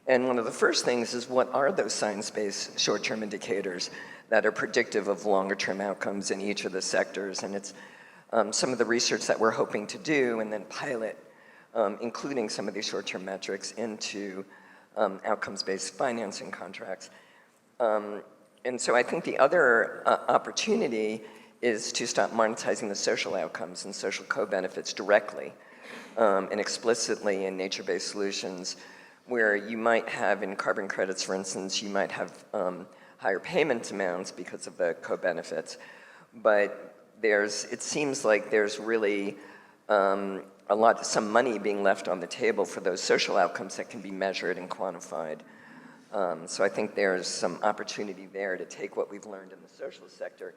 And one of the first things is, what are those science-based short-term indicators that are predictive of longer-term outcomes in each of the sectors? And it's some of the research that we're hoping to do and then pilot, including some of these short-term metrics into outcomes-based financing contracts. And so I think the other opportunity is to stop monetizing the social outcomes and social co-benefits directly and explicitly in nature-based solutions, where you might have in carbon credits, for instance, you might have higher payment amounts because of the co-benefits, but it seems like there's really some money being left on the table for those social outcomes that can be measured and quantified. So I think there's some opportunity there to take what we've learned in the social sector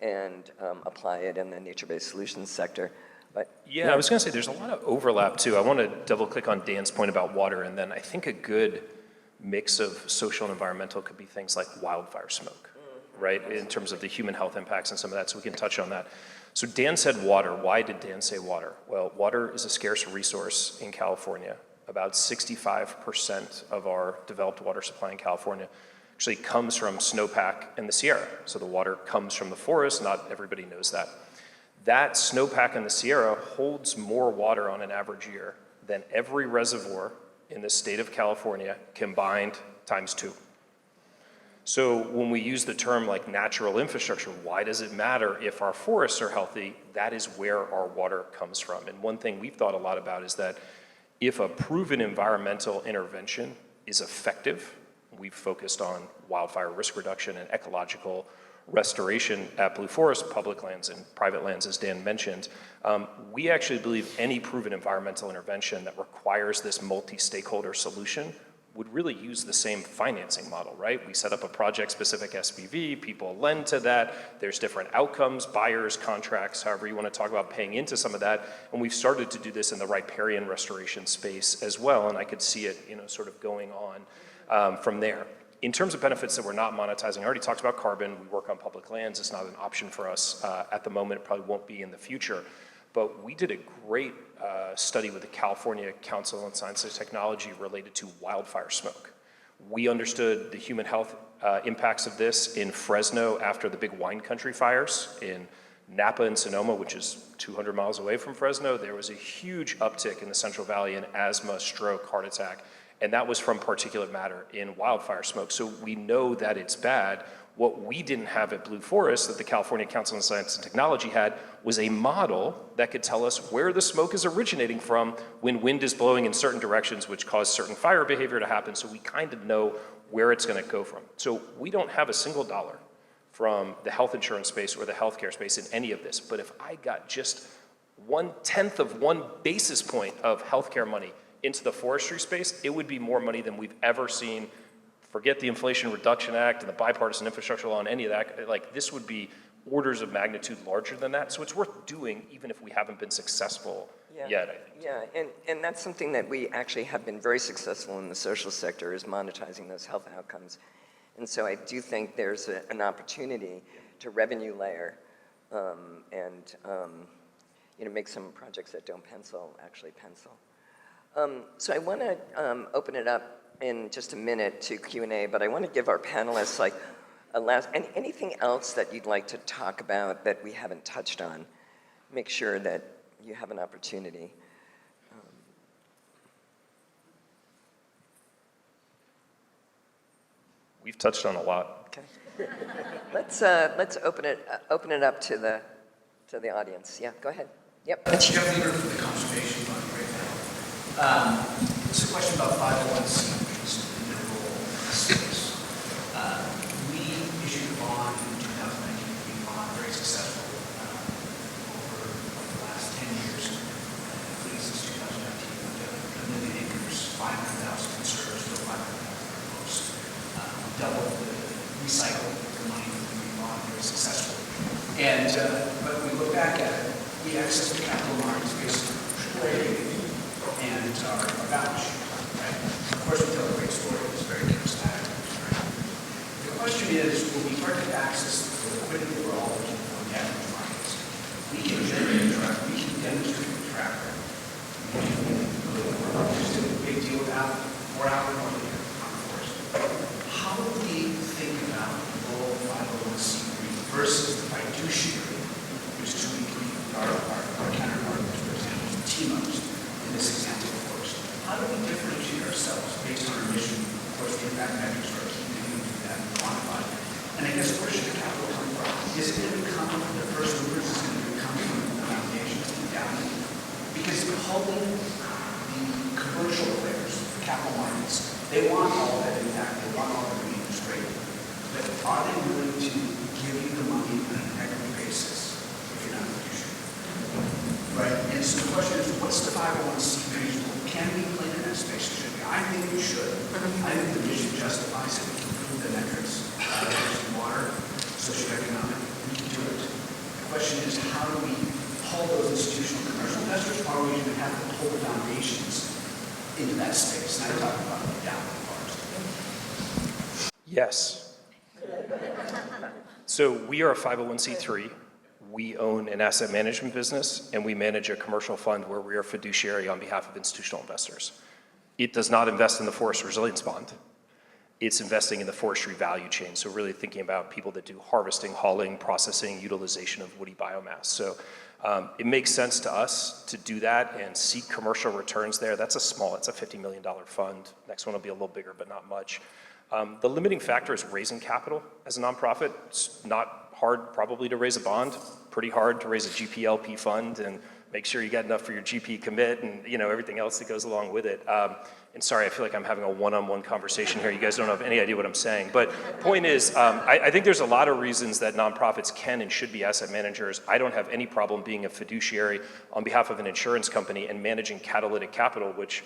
and apply it in the nature-based solutions sector. But yeah, I was going to say there's a lot of overlap too. I want to double click on Dan's point about water, and then I think a good mix of social and environmental could be things like wildfire smoke, right? In terms of the human health impacts and some of that, so we can touch on that. So Dan said water. Why did Dan say water? Well, water is a scarce resource in California. About 65% of our developed water supply in California actually comes from snowpack in the Sierra. So the water comes from the forest. Not everybody knows that. That snowpack in the Sierra holds more water on an average year than every reservoir in the state of California combined times 2. So when we use the term like natural infrastructure, why does it matter if our forests are healthy? That is where our water comes from. And one thing we've thought a lot about is that if a proven environmental intervention is effective, we've focused on wildfire risk reduction and ecological restoration at Blue Forest, public lands and private lands, as Dan mentioned, we actually believe any proven environmental intervention that requires this multi-stakeholder solution would really use the same financing model, right? We set up a project-specific SPV, people lend to that, there's different outcomes, buyers, contracts, however you want to talk about paying into some of that, and we've started to do this in the riparian restoration space as well, and I could see it, sort of going on from there. In terms of benefits that we're not monetizing, I already talked about carbon. We work on public lands. It's not an option for us at the moment. It probably won't be in the future. But we did a great study with the California Council on Science and Technology related to wildfire smoke. We understood the human health impacts of this in Fresno after the big wine country fires. In Napa and Sonoma, which is 200 miles away from Fresno, there was a huge uptick in the Central Valley in asthma, stroke, heart attack. And that was from particulate matter in wildfire smoke. So we know that it's bad. What we didn't have at Blue Forest that the California Council on Science and Technology had was a model that could tell us where the smoke is originating from when wind is blowing in certain directions, which cause certain fire behavior to happen. So we kind of know where it's going to go from. So we don't have a single dollar from the health insurance space or the healthcare space in any of this. But if I got just 1/10 of 1 basis point of healthcare money into the forestry space, it would be more money than we've ever seen. Forget the Inflation Reduction Act and the bipartisan infrastructure law and any of that. Like, this would be orders of magnitude larger than that. So it's worth doing even if we haven't been successful yet, I think. Yeah, and that's something that we actually have been very successful in the social sector, is monetizing those health outcomes. And so I do think there's an opportunity to revenue layer and make some projects that don't pencil actually pencil. So I want to open it up in just a minute to Q&A, but I want to give our panelists like a last, anything else that you'd like to talk about that we haven't touched on. Make sure that you have an opportunity. We've touched on a lot. Okay. Let's open it up to the audience. Yeah, go ahead. Yep. It's Jeff Lieber from the Conservation Fund right now. It's a question about 501c3s and their role in the space. We issued a bond in 2019, bond, very successful over the last 10 years, at least since 2019, a million acres, 500,000 conserved, still 500,000 most. Doubled the recycle the money from the green bond, very successful. And but we look back at it, we access the capital markets based on AAA and our balance sheet, right? Of course, we tell a great story. It's very charismatic. Right? The question is, when we start to access the liquidity we're all looking for in the equity markets, we can generate a track, we can demonstrate a track record. Just did a big deal about 4 hours on the forest. How do we think about the role of 501c3 versus the fiduciary, which is who we believe our counterparts, for example, the TMOs in this example, of course. How do we differentiate ourselves based on our mission? Of course, the impact metrics are key to do that and quantify. And I guess where should the capital come from? Is it going to come from the first movers? Is it going to come from the foundations and down? Because pulling the commercial players, the capital markets, they want all that impact, they want all that green and straight. But are they willing to give you the money on an equity basis if you're not a fiduciary? Right? And so the question is, what's the 501c3's role? Can we play in that space? Should we? I think we should. I think the mission justifies it. We can prove the metrics, water, socioeconomic, we can do it. The question is, how do we pull those institutional commercial investors, or are we going to have to pull the foundations into that space? And I'm talking about the downward bars. Yes. So we are a 501c3. We own an asset management business, and we manage a commercial fund where we are fiduciary on behalf of institutional investors. It does not invest in the forest resilience bond. It's investing in the forestry value chain. So really thinking about people that do harvesting, hauling, processing, utilization of woody biomass. So it makes sense to us to do that and seek commercial returns there. That's a $50 million fund. Next one will be a little bigger, but not much. The limiting factor is raising capital as a nonprofit. It's not hard probably to raise a bond, pretty hard to raise a GPLP fund, and make sure you got enough for your GP commit and everything else that goes along with it. And sorry, I feel like I'm having a one-on-one conversation here. You guys don't have any idea what I'm saying. But point is, I think there's a lot of reasons that nonprofits can and should be asset managers. I don't have any problem being a fiduciary on behalf of an insurance company and managing catalytic capital, which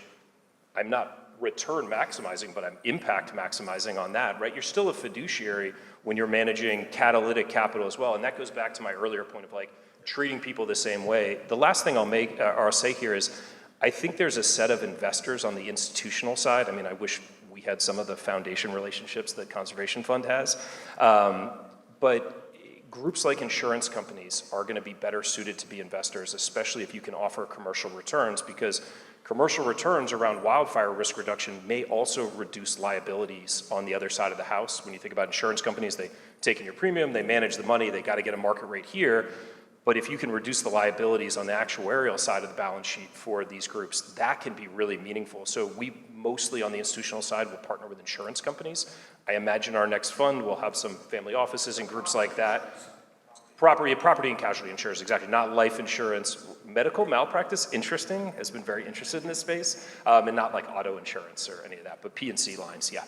I'm not return maximizing, but I'm impact maximizing on that, right? You're still a fiduciary when you're managing catalytic capital as well. And that goes back to my earlier point of like treating people the same way. The last thing I'll say here is, I think there's a set of investors on the institutional side. I mean, I wish we had some of the foundation relationships that Conservation Fund has. But groups like insurance companies are going to be better suited to be investors, especially if you can offer commercial returns, because commercial returns around wildfire risk reduction may also reduce liabilities on the other side of the house. When you think about insurance companies, they take in your premium, they manage the money, they got to get a market rate here. But if you can reduce the liabilities on the actuarial side of the balance sheet for these groups, that can be really meaningful. So we mostly on the institutional side will partner with insurance companies. I imagine our next fund will have some family offices and groups like that. Property and casualty insurers, exactly, not life insurance. Medical malpractice, interesting, has been very interested in this space, and not like auto insurance or any of that, but P&C lines, yeah.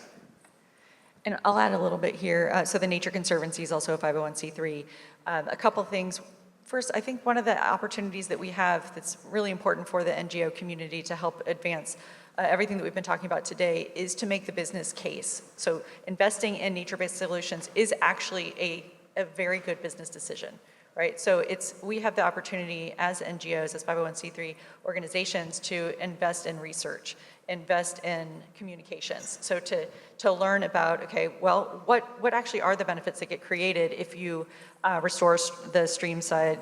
And I'll add a little bit here. So the Nature Conservancy is also a 501c3. A couple things. First, I think one of the opportunities that we have that's really important for the NGO community to help advance everything that we've been talking about today is to make the business case. So investing in nature-based solutions is actually a very good business decision, right? So we have the opportunity as NGOs, as 501c3 organizations to invest in research, invest in communications. So to learn about, okay, well, what actually are the benefits that get created if you restore the stream side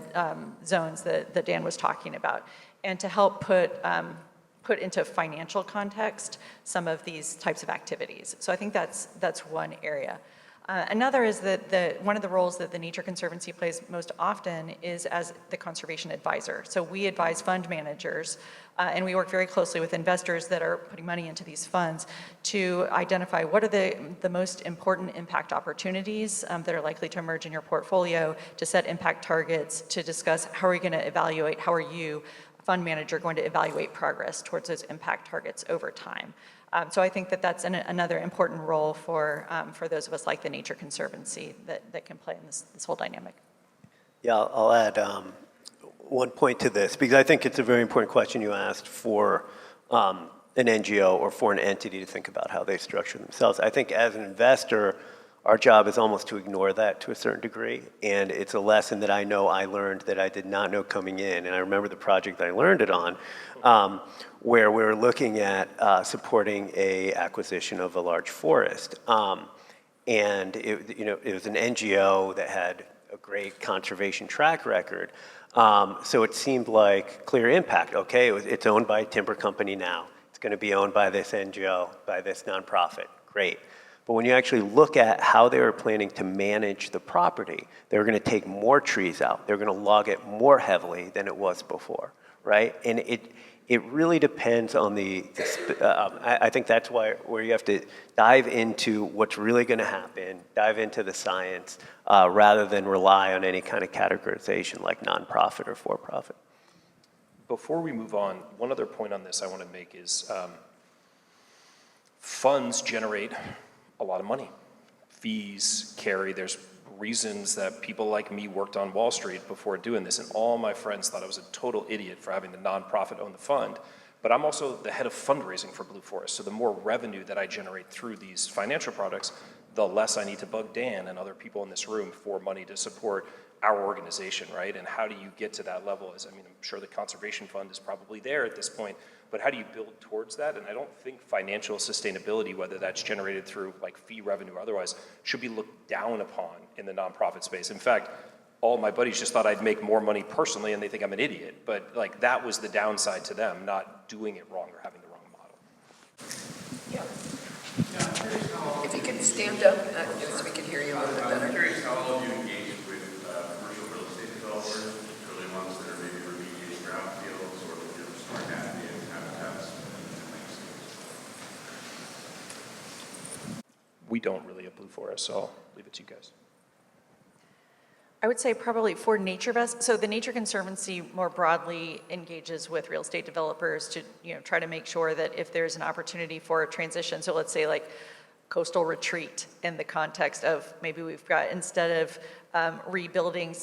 zones that Dan was talking about, and to help put into financial context some of these types of activities. So I think that's one area. Another is that one of the roles that the Nature Conservancy plays most often is as the conservation advisor. So we advise fund managers, and we work very closely with investors that are putting money into these funds to identify what are the most important impact opportunities that are likely to emerge in your portfolio, to set impact targets, to discuss how are we going to evaluate, how are you, fund manager, going to evaluate progress towards those impact targets over time. So I think that's another important role for those of us like the Nature Conservancy that can play in this whole dynamic. Yeah, I'll add one point to this, because I think it's a very important question you asked for an NGO or for an entity to think about how they structure themselves. I think as an investor, our job is almost to ignore that to a certain degree, and it's a lesson that I know I learned that I did not know coming in, and I remember the project that I learned it on, where we were looking at supporting a acquisition of a large forest, and it was an NGO that had a great conservation track record, so it seemed like clear impact. Okay, it's owned by a timber company now. It's going to be owned by this NGO, by this nonprofit. Great. But when you actually look at how they were planning to manage the property, they were going to take more trees out. They were going to log it more heavily than it was before, right? And it really depends on I think that's where you have to dive into what's really going to happen, dive into the science, rather than rely on any kind of categorization like nonprofit or for-profit. Before we move on, one other point on this I want to make is funds generate a lot of money. Fees, carry, there's reasons that people like me worked on Wall Street before doing this, and all my friends thought I was a total idiot for having the nonprofit own the fund. But I'm also the head of fundraising for Blue Forest, so the more revenue that I generate through these financial products, the less I need to bug Dan and other people in this room for money to support our organization, right? And how do you get to that level? I'm sure the Conservation Fund is probably there at this point, but how do you build towards that? And I don't think financial sustainability, whether that's generated through like fee revenue or otherwise, should be looked down upon in the nonprofit space. In fact, all my buddies just thought I'd make more money personally and they think I'm an idiot. But like that was the downside to them, not doing it wrong or having the wrong model. If you could stand up so we can hear you a little bit better. I'm curious how all of you engage with commercial real estate developers, particularly ones that are maybe remediating brownfields or smart habitats. We don't really at Blue Forest, so I'll leave it to you guys. I would say probably for NatureVest, so the Nature Conservancy more broadly engages with real estate developers to, try to make sure that if there's an opportunity for a transition, so let's say like coastal retreat in the context of maybe we've got, instead of rebuilding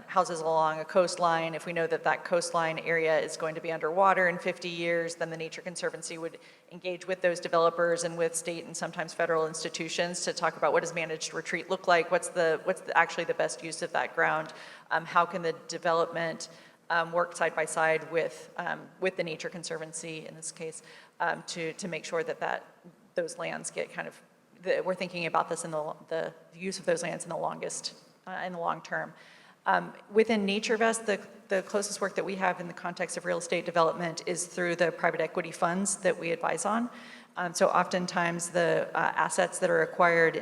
houses along a coastline, if we know that that coastline area is going to be underwater in 50 years, then the Nature Conservancy would engage with those developers and with state and sometimes federal institutions to talk about what does managed retreat look like, what's actually the best use of that ground, how can the development work side by side with the Nature Conservancy in this case to make sure that those lands get kind of, we're thinking about this in the use of those lands in the long term. Within NatureVest, the closest work that we have in the context of real estate development is through the private equity funds that we advise on. So oftentimes the assets that are acquired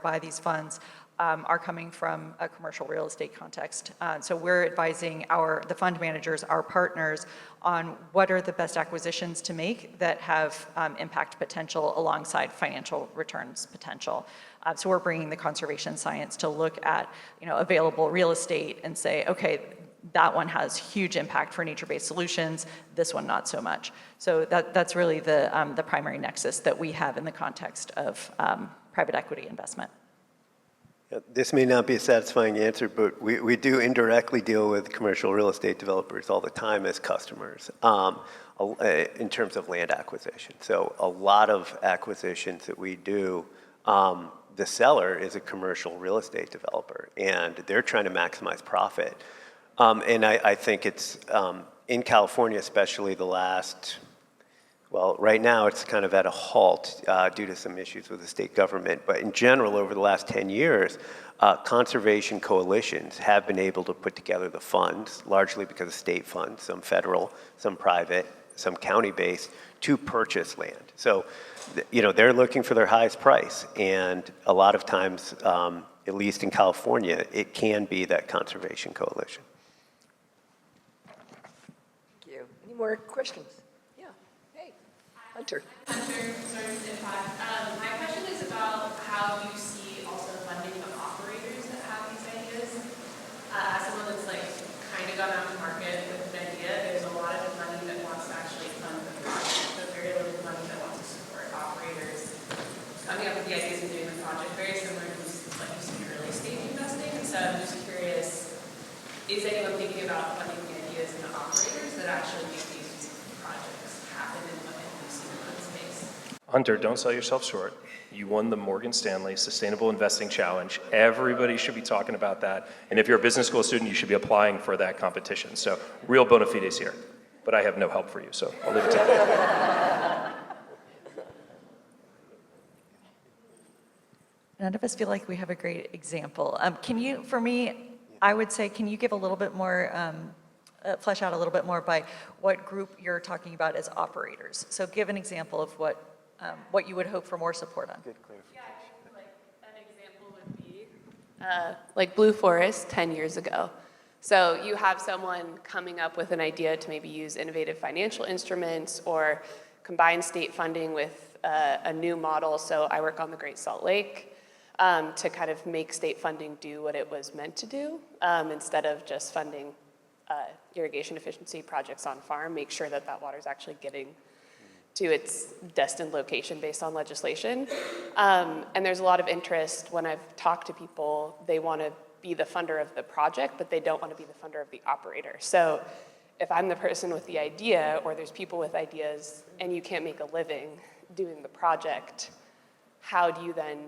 by these funds, are coming from a commercial real estate context. So we're advising the fund managers, our partners, on what are the best acquisitions to make that have impact potential alongside financial returns potential. So we're bringing the conservation science to look at available real estate and say, okay, that one has huge impact for nature-based solutions, this one not so much. So that's really the primary nexus that we have in the context of private equity investment. This may not be a satisfying answer, but we do indirectly deal with commercial real estate developers all the time as customers in terms of land acquisition. So a lot of acquisitions that we do, the seller is a commercial real estate developer, and they're trying to maximize profit. And I think it's, in California especially, right now it's kind of at a halt due to some issues with the state government. But in general, over the last 10 years, conservation coalitions have been able to put together the funds, largely because of state funds, some federal, some private, some county-based, to purchase land. So, they're looking for their highest price. And a lot of times, at least in California, it can be that conservation coalition. Thank you. Any more questions? Hunter. Sorenson. My question is about how you see also funding the operators that have these ideas. As someone that's kind of gone out to market with an idea, there's a lot of money that wants to actually fund the project, but very little money that wants to support operators coming up with the ideas and doing the project. Very similar to you see early stage investing. And so I'm just curious, is anyone thinking about funding the ideas and the operators that actually make these projects happen in the space? Hunter, don't sell yourself short. You won the Morgan Stanley Sustainable Investing Challenge. Everybody should be talking about that. And if you're a business school student, you should be applying for that competition. So real bona fides here. But I have no help for you, so I'll leave it to you. None of us feel like we have a great example. For me, I would say, can you give a little bit more, flesh out a little bit more by what group you're talking about as operators? So give an example of what you would hope for more support on. Good clarification. Yeah, I think an example would be Blue Forest 10 years ago. So you have someone coming up with an idea to maybe use innovative financial instruments or combine state funding with a new model. So I work on the Great Salt Lake to kind of make state funding do what it was meant to do instead of just funding irrigation efficiency projects on farm, make sure that water is actually getting to its destined location based on legislation. And there's a lot of interest when I've talked to people, they want to be the funder of the project, but they don't want to be the funder of the operator. So if I'm the person with the idea, or there's people with ideas, and you can't make a living doing the project, how do you then,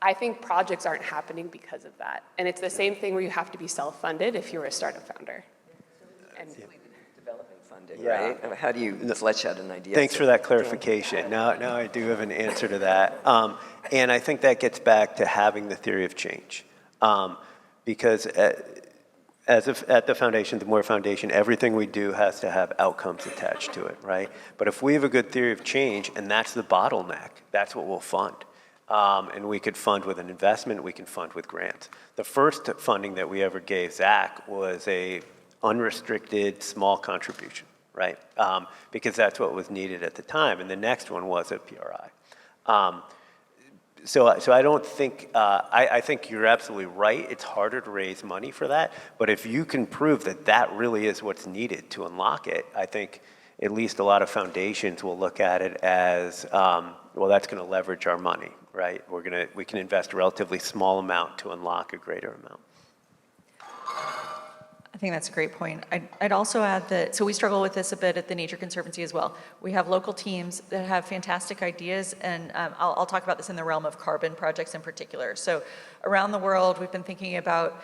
I think projects aren't happening because of that. And it's the same thing where you have to be self-funded if you're a startup founder. And Development funding, right? How do you flesh out an idea? Thanks for that clarification. Now I do have an answer to that. And I think that gets back to having the theory of change. Because at the foundation, the Moore Foundation, everything we do has to have outcomes attached to it, right? But if we have a good theory of change, and that's the bottleneck, that's what we'll fund. And we could fund with an investment, we can fund with grants. The first funding that we ever gave Zach was a unrestricted small contribution, right? Because that's what was needed at the time. And the next one was a PRI. So I don't think, I think you're absolutely right. It's harder to raise money for that. But if you can prove that that really is what's needed to unlock it, I think at least a lot of foundations will look at it as, well, that's going to leverage our money, right? We can invest a relatively small amount to unlock a greater amount. I think that's a great point. I'd also add that, so we struggle with this a bit at the Nature Conservancy as well. We have local teams that have fantastic ideas, and I'll talk about this in the realm of carbon projects in particular. So around the world, we've been thinking about,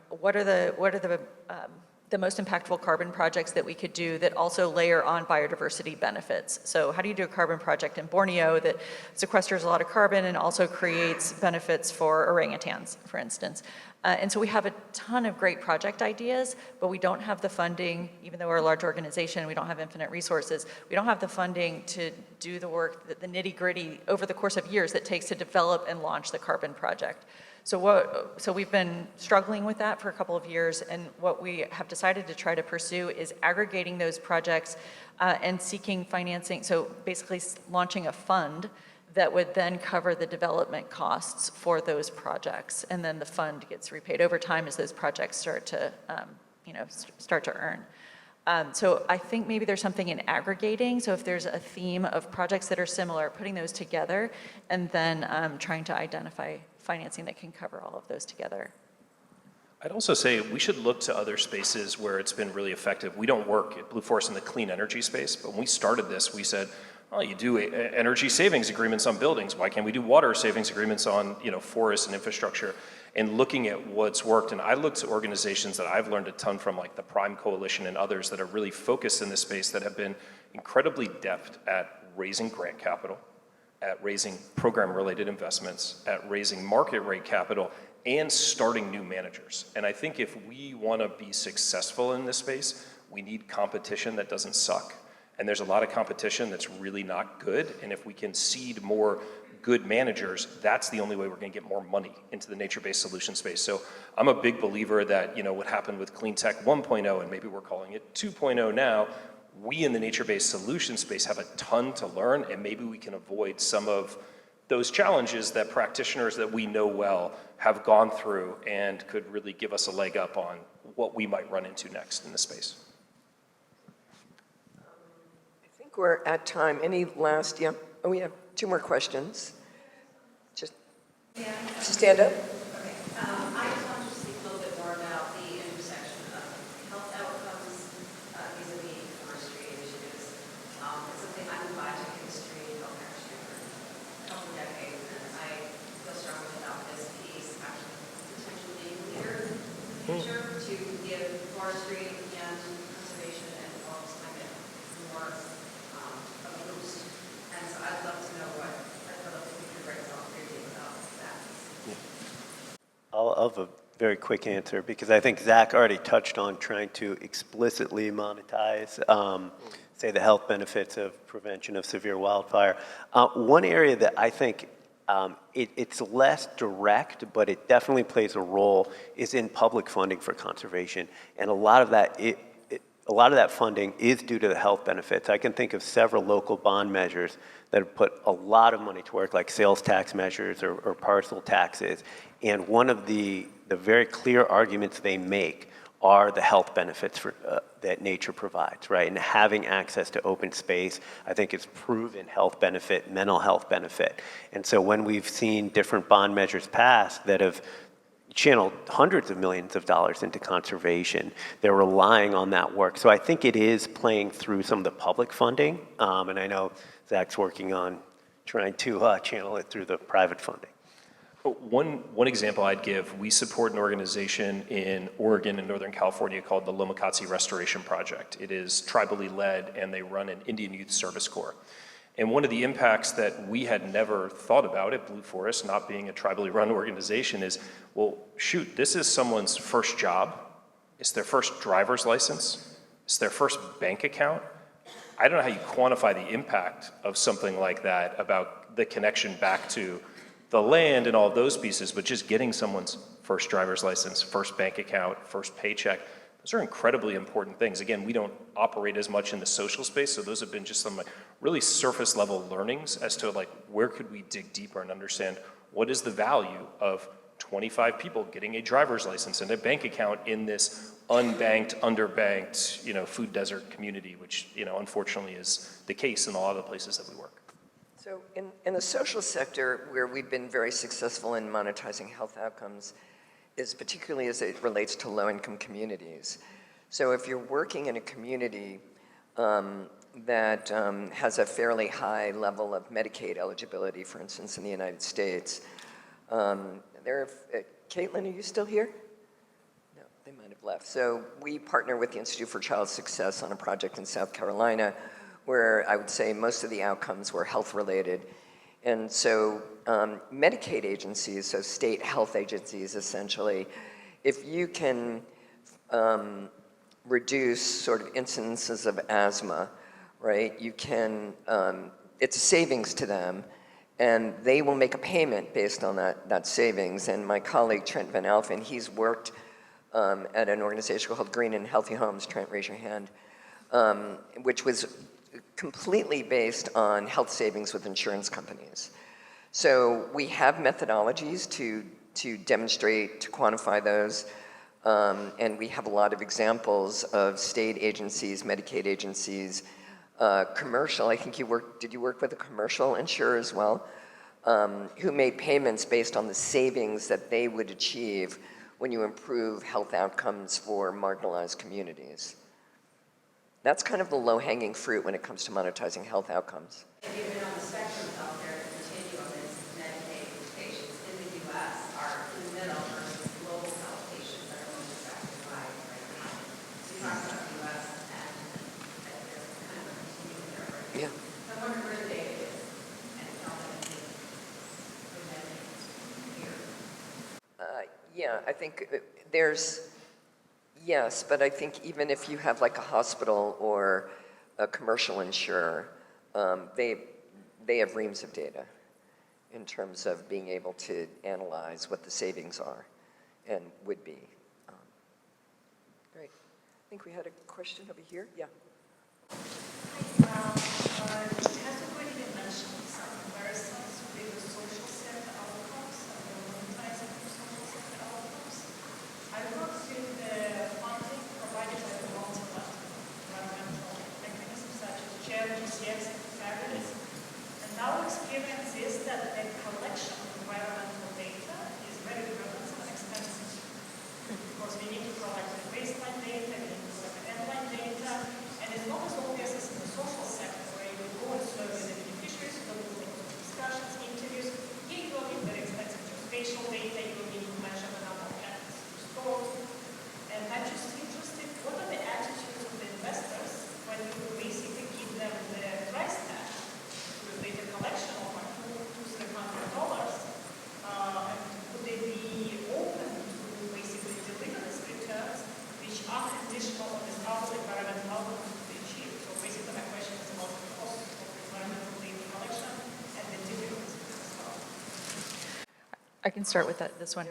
what are the most impactful carbon projects that we could do that also layer on biodiversity benefits. So how do you do a carbon project in Borneo that sequesters a lot of carbon and also creates benefits for orangutans, for instance? And so we have a ton of great project ideas, but we don't have the funding, even though we're a large organization, we don't have infinite resources, we don't have the funding to do the work, the nitty-gritty over the course of years that it takes to develop and launch the carbon project. So we've been struggling with that for a couple of years, and what we have decided to try to pursue is aggregating those projects and seeking financing, so basically launching a fund that would then cover the development costs for those projects, and then the fund gets repaid over time as those projects start to earn. So I think maybe there's something in aggregating. So if there's a theme of projects that are similar, putting those together, and then trying to identify financing that can cover all of those together. I'd also say we should look to other spaces where it's been really effective. We don't work at Blue Forest in the clean energy space, but when we started this, we said, well, you do energy savings agreements on buildings. Why can't we do water savings agreements on forests and infrastructure? And looking at what's worked, and I looked to organizations that I've learned a ton from, like the Prime Coalition and others that are really focused in this space that have been incredibly deft at raising grant capital, at raising program-related investments, at raising market rate capital, and starting new managers. And I think if we want to be successful in this space, we need competition that doesn't suck. And there's a lot of competition that's really not good. And if we can seed more good managers, that's the only way we're going to get more money into the nature-based solution space. So I'm a big believer that, what happened with Clean Tech 1.0, and maybe we're calling it 2.0 now, we in the nature-based solution space have a ton to learn, and maybe we can avoid some of those challenges that practitioners that we know well have gone through and could really give us a leg up on what we might run into next in the space. We're at time. Any last, oh, we have 2 more questions. Just stand up. Okay. I just want to speak a little bit more about the intersection of health outcomes vis-a-vis forestry initiatives. It's something I've been biotech industry health actually for a couple of decades, and I feel strongly about this piece actually potentially being a leader in the future to give forestry and conservation and forest climate more boost. And so I'd love to know if you could break down briefly about that. I'll have a very quick answer because I think Zach already touched on trying to explicitly monetize, say, the health benefits of prevention of severe wildfire. One area that I think it's less direct, but it definitely plays a role is in public funding for conservation. And a lot of that funding is due to the health benefits. I can think of several local bond measures that have put a lot of money to work, like sales tax measures or parcel taxes. And one of the very clear arguments they make are the health benefits that nature provides, right? And having access to open space, I think, is proven health benefit, mental health benefit. And so when we've seen different bond measures passed that have channeled hundreds of millions of dollars into conservation, they're relying on that work. So I think it is playing through some of the public funding, and I know Zach's working on trying to channel it through the private funding. One example I'd give, we support an organization in Oregon and Northern California called the Lomacatsi Restoration Project. It is tribally led, and they run an Indian Youth Service Corps. And one of the impacts that we had never thought about at Blue Forest, not being a tribally run organization, is, well, shoot, this is someone's first job. It's their first driver's license. It's their first bank account. I don't know how you quantify the impact of something like that about the connection back to the land and all those pieces, but just getting someone's first driver's license, first bank account, first paycheck, Those are incredibly important things. Again, we don't operate as much in the social space, so those have been just some like really surface level learnings as to like where could we dig deeper and understand what is the value of 25 people getting a driver's license and a bank account in this unbanked, underbanked, food desert community, which, unfortunately is the case in a lot of the places that we work. So in the social sector, where we've been very successful in monetizing health outcomes, is particularly as it relates to low-income communities. So if you're working in a community that has a fairly high level of Medicaid eligibility, for instance, in the United States, Caitlin, are you still here? No, they might have left. So we partner with the Institute for Child Success on a project in South Carolina where I would say most of the outcomes were health-related. And so Medicaid agencies, so state health agencies essentially, if you can reduce sort of incidences of asthma, right, you can, it's a savings to them, and they will make a payment based on that savings. And my colleague Trent Van Alphen, he's worked at an organization called Green and Healthy Homes, Trent, raise your hand, which was completely based on health savings with insurance companies. So we have methodologies to demonstrate, to quantify those, and we have a lot of examples of state agencies, Medicaid agencies, commercial, I think did you work with a commercial insurer as well, who made payments based on the savings that they would achieve when you improve health outcomes for marginalized communities. That's kind of the low-hanging fruit when it comes to monetizing health outcomes. If you've been on the spectrum of healthcare continuum, is Medicaid patients in the U.S. are in the middle versus global health patients that are most affected by it right now. So you talk about the U.S. and there's kind of a continuum there right now. Yeah. So I wonder where the data is and how that is with Medicaid here. Yeah, I think yes, but I think even if you have like a hospital or a commercial insurer, they have reams of data in terms of being able to analyze what the savings are and would be. Great. I think we had a question over here. Yeah. Hi, has already been mentioned some comparisons with the social sector outcomes and the monetizing of social sector outcomes. I work with the funding provided by the multi-level environmental mechanisms such as GEM, GCX, and Fabulous. And our experience is that the collection of environmental data is very burdensome and expensive. Because we need to collect the baseline data, we need to collect the endline data, and it's not as obvious as in the social sector where you go and survey the beneficiaries, you go to discussions, interviews. Here you will need very expensive spatial data, you will need to measure the number of atoms stored. And I'm just interested, what are the attitudes of the investors when you basically give them the price tag with data collection of like $200-300? And would they be open to basically deliver these returns which are conditional on this other environmental outcomes to be achieved? So basically my question is about the cost of environmental data collection and the difficulties as well. I can start with this one.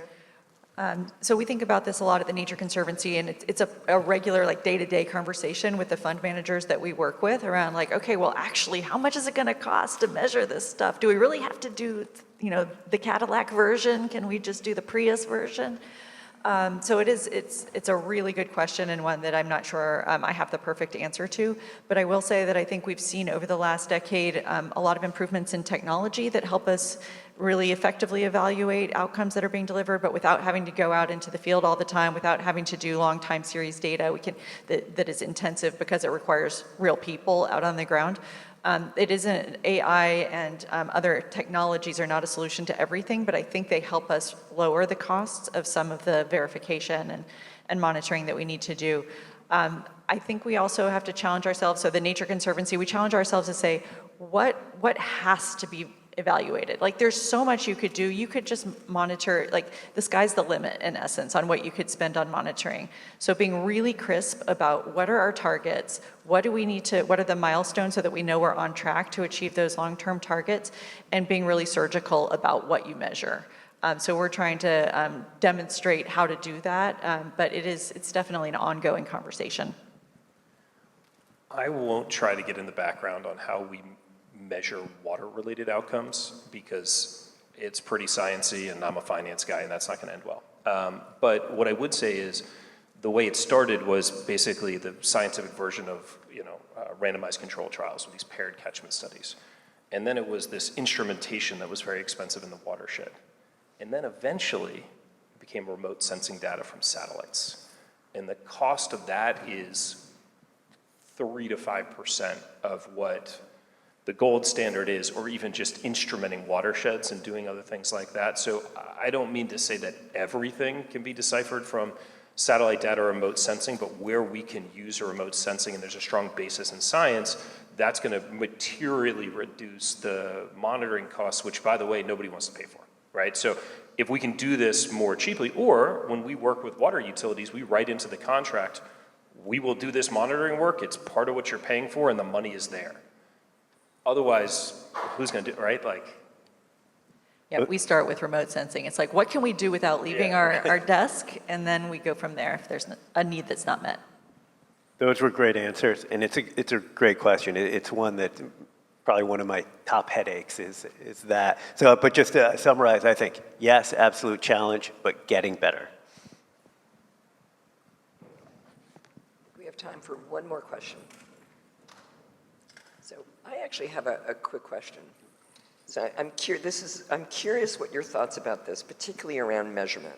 So we think about this a lot at the Nature Conservancy, and it's a regular like day-to-day conversation with the fund managers that we work with around like, okay, well actually how much is it going to cost to measure this stuff? Do we really have to do, the Cadillac version? Can we just do the Prius version? So it's a really good question and one that I'm not sure I have the perfect answer to, but I will say that I think we've seen over the last decade a lot of improvements in technology that help us really effectively evaluate outcomes that are being delivered, but without having to go out into the field all the time, without having to do long time series data that is intensive because it requires real people out on the ground. It isn't AI and other technologies are not a solution to everything, but I think they help us lower the costs of some of the verification and monitoring that we need to do. I think we also have to challenge ourselves. So the Nature Conservancy, we challenge ourselves to say, what has to be evaluated? Like there's so much you could do. You could just monitor, like the sky's the limit in essence on what you could spend on monitoring. So being really crisp about what are our targets, what are the milestones so that we know we're on track to achieve those long-term targets, and being really surgical about what you measure. So we're trying to demonstrate how to do that, but it's definitely an ongoing conversation. I won't try to get in the background on how we measure water-related outcomes because it's pretty sciencey and I'm a finance guy and that's not gonna end well. But what I would say is the way it started was basically the scientific version of randomized control trials with these paired catchment studies. And then it was this instrumentation that was very expensive in the watershed. And then eventually it became remote sensing data from satellites. And the cost of that is 3 to 5% of what the gold standard is, or even just instrumenting watersheds and doing other things like that. So I don't mean to say that everything can be deciphered from satellite data or remote sensing, but where we can use a remote sensing and there's a strong basis in science, that's going to materially reduce the monitoring costs, which, by the way, nobody wants to pay for, right? So if we can do this more cheaply, or when we work with water utilities, we write into the contract, we will do this monitoring work, it's part of what you're paying for, and the money is there. Otherwise, who's going to do it, right? Yeah, we start with remote sensing. It's like, what can we do without leaving our desk? And then we go from there if there's a need that's not met. Those were great answers, and it's a great question. It's one that probably one of my top headaches is that. So, but just to summarize, I think, yes, absolute challenge, but getting better. We have time for one more question. So I actually have a quick question. So I'm curious what your thoughts about this, particularly around measurement.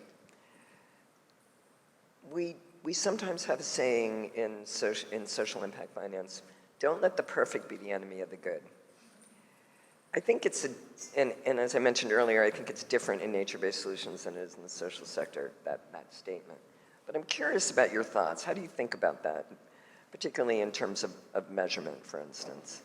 We sometimes have a saying in social impact finance, don't let the perfect be the enemy of the good. I think and as I mentioned earlier, I think it's different in nature-based solutions than it is in the social sector, that statement. But I'm curious about your thoughts. How do you think about that, particularly in terms of measurement, for instance?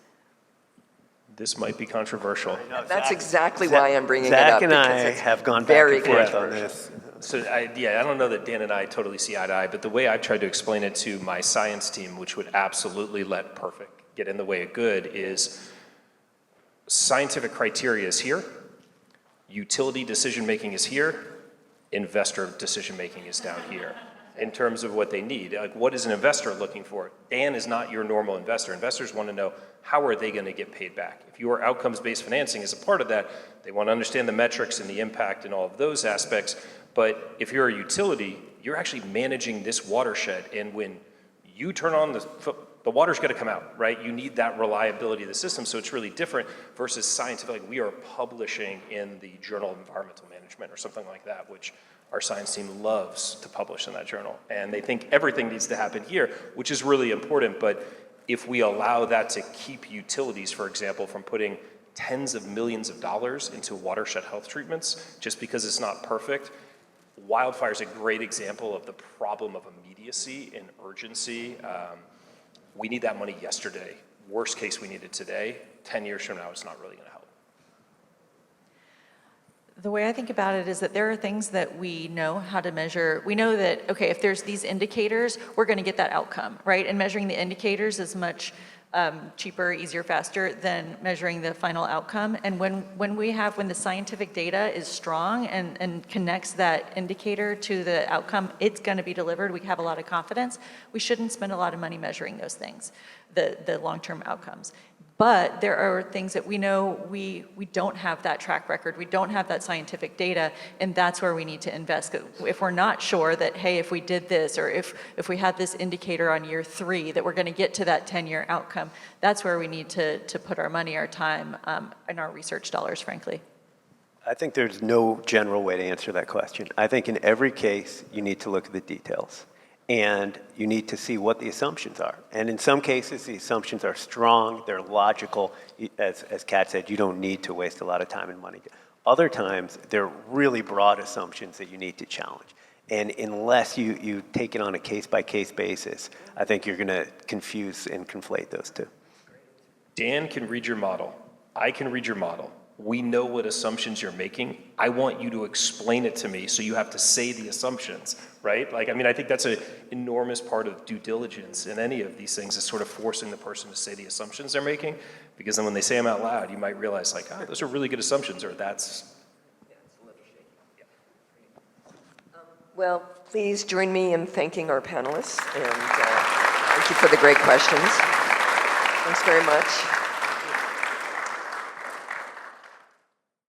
This might be controversial. That's exactly why I'm bringing it up. Zach and I have gone back and forth on this. So I don't know that Dan and I totally see eye to eye, but the way I've tried to explain it to my science team, which would absolutely let perfect get in the way of good, is scientific criteria is here, utility decision-making is here, investor decision-making is down here in terms of what they need. Like, what is an investor looking for? Dan is not your normal investor. Investors want to know, how are they going to get paid back? If your outcomes-based financing is a part of that, they want to understand the metrics and the impact and all of those aspects. But if you're a utility, you're actually managing this watershed. And when you turn on the water's got to come out, right? You need that reliability of the system. So it's really different versus scientific. Like, we are publishing in the Journal of Environmental Management or something like that, which our science team loves to publish in that journal. And they think everything needs to happen here, which is really important. But if we allow that to keep utilities, for example, from putting tens of millions of dollars into watershed health treatments just because it's not perfect, wildfire is a great example of the problem of immediacy and urgency. We need that money yesterday. Worst case, we need it today. 10 years from now, it's not really going to help. The way I think about it is that there are things that we know how to measure. We know that, okay, if there's these indicators, we're going to get that outcome, right? And measuring the indicators is much cheaper, easier, faster than measuring the final outcome. And when the scientific data is strong and connects that indicator to the outcome, it's going to be delivered. We have a lot of confidence. We shouldn't spend a lot of money measuring those things, the long-term outcomes. But there are things that we know we don't have that track record, we don't have that scientific data, and that's where we need to invest. If we're not sure that, hey, if we did this, or if we had this indicator on year 3, that we're going to get to that 10-year outcome, that's where we need to put our money, our time, and our research dollars, frankly. I think there's no general way to answer that question. I think in every case, you need to look at the details. And you need to see what the assumptions are. And in some cases, the assumptions are strong, they're logical. As Kat said, you don't need to waste a lot of time and money. Other times, they're really broad assumptions that you need to challenge. And unless you take it on a case-by-case basis, I think you're going to confuse and conflate those two. Dan can read your model. I can read your model. We know what assumptions you're making. I want you to explain it to me, so you have to say the assumptions, right? Like, I mean, I think that's an enormous part of due diligence in any of these things, is sort of forcing the person to say the assumptions they're making, because then when they say them out loud, you might realize, like, oh, those are really good assumptions, or that's... Well, please join me in thanking our panelists, and thank you for the great questions. Thanks very much.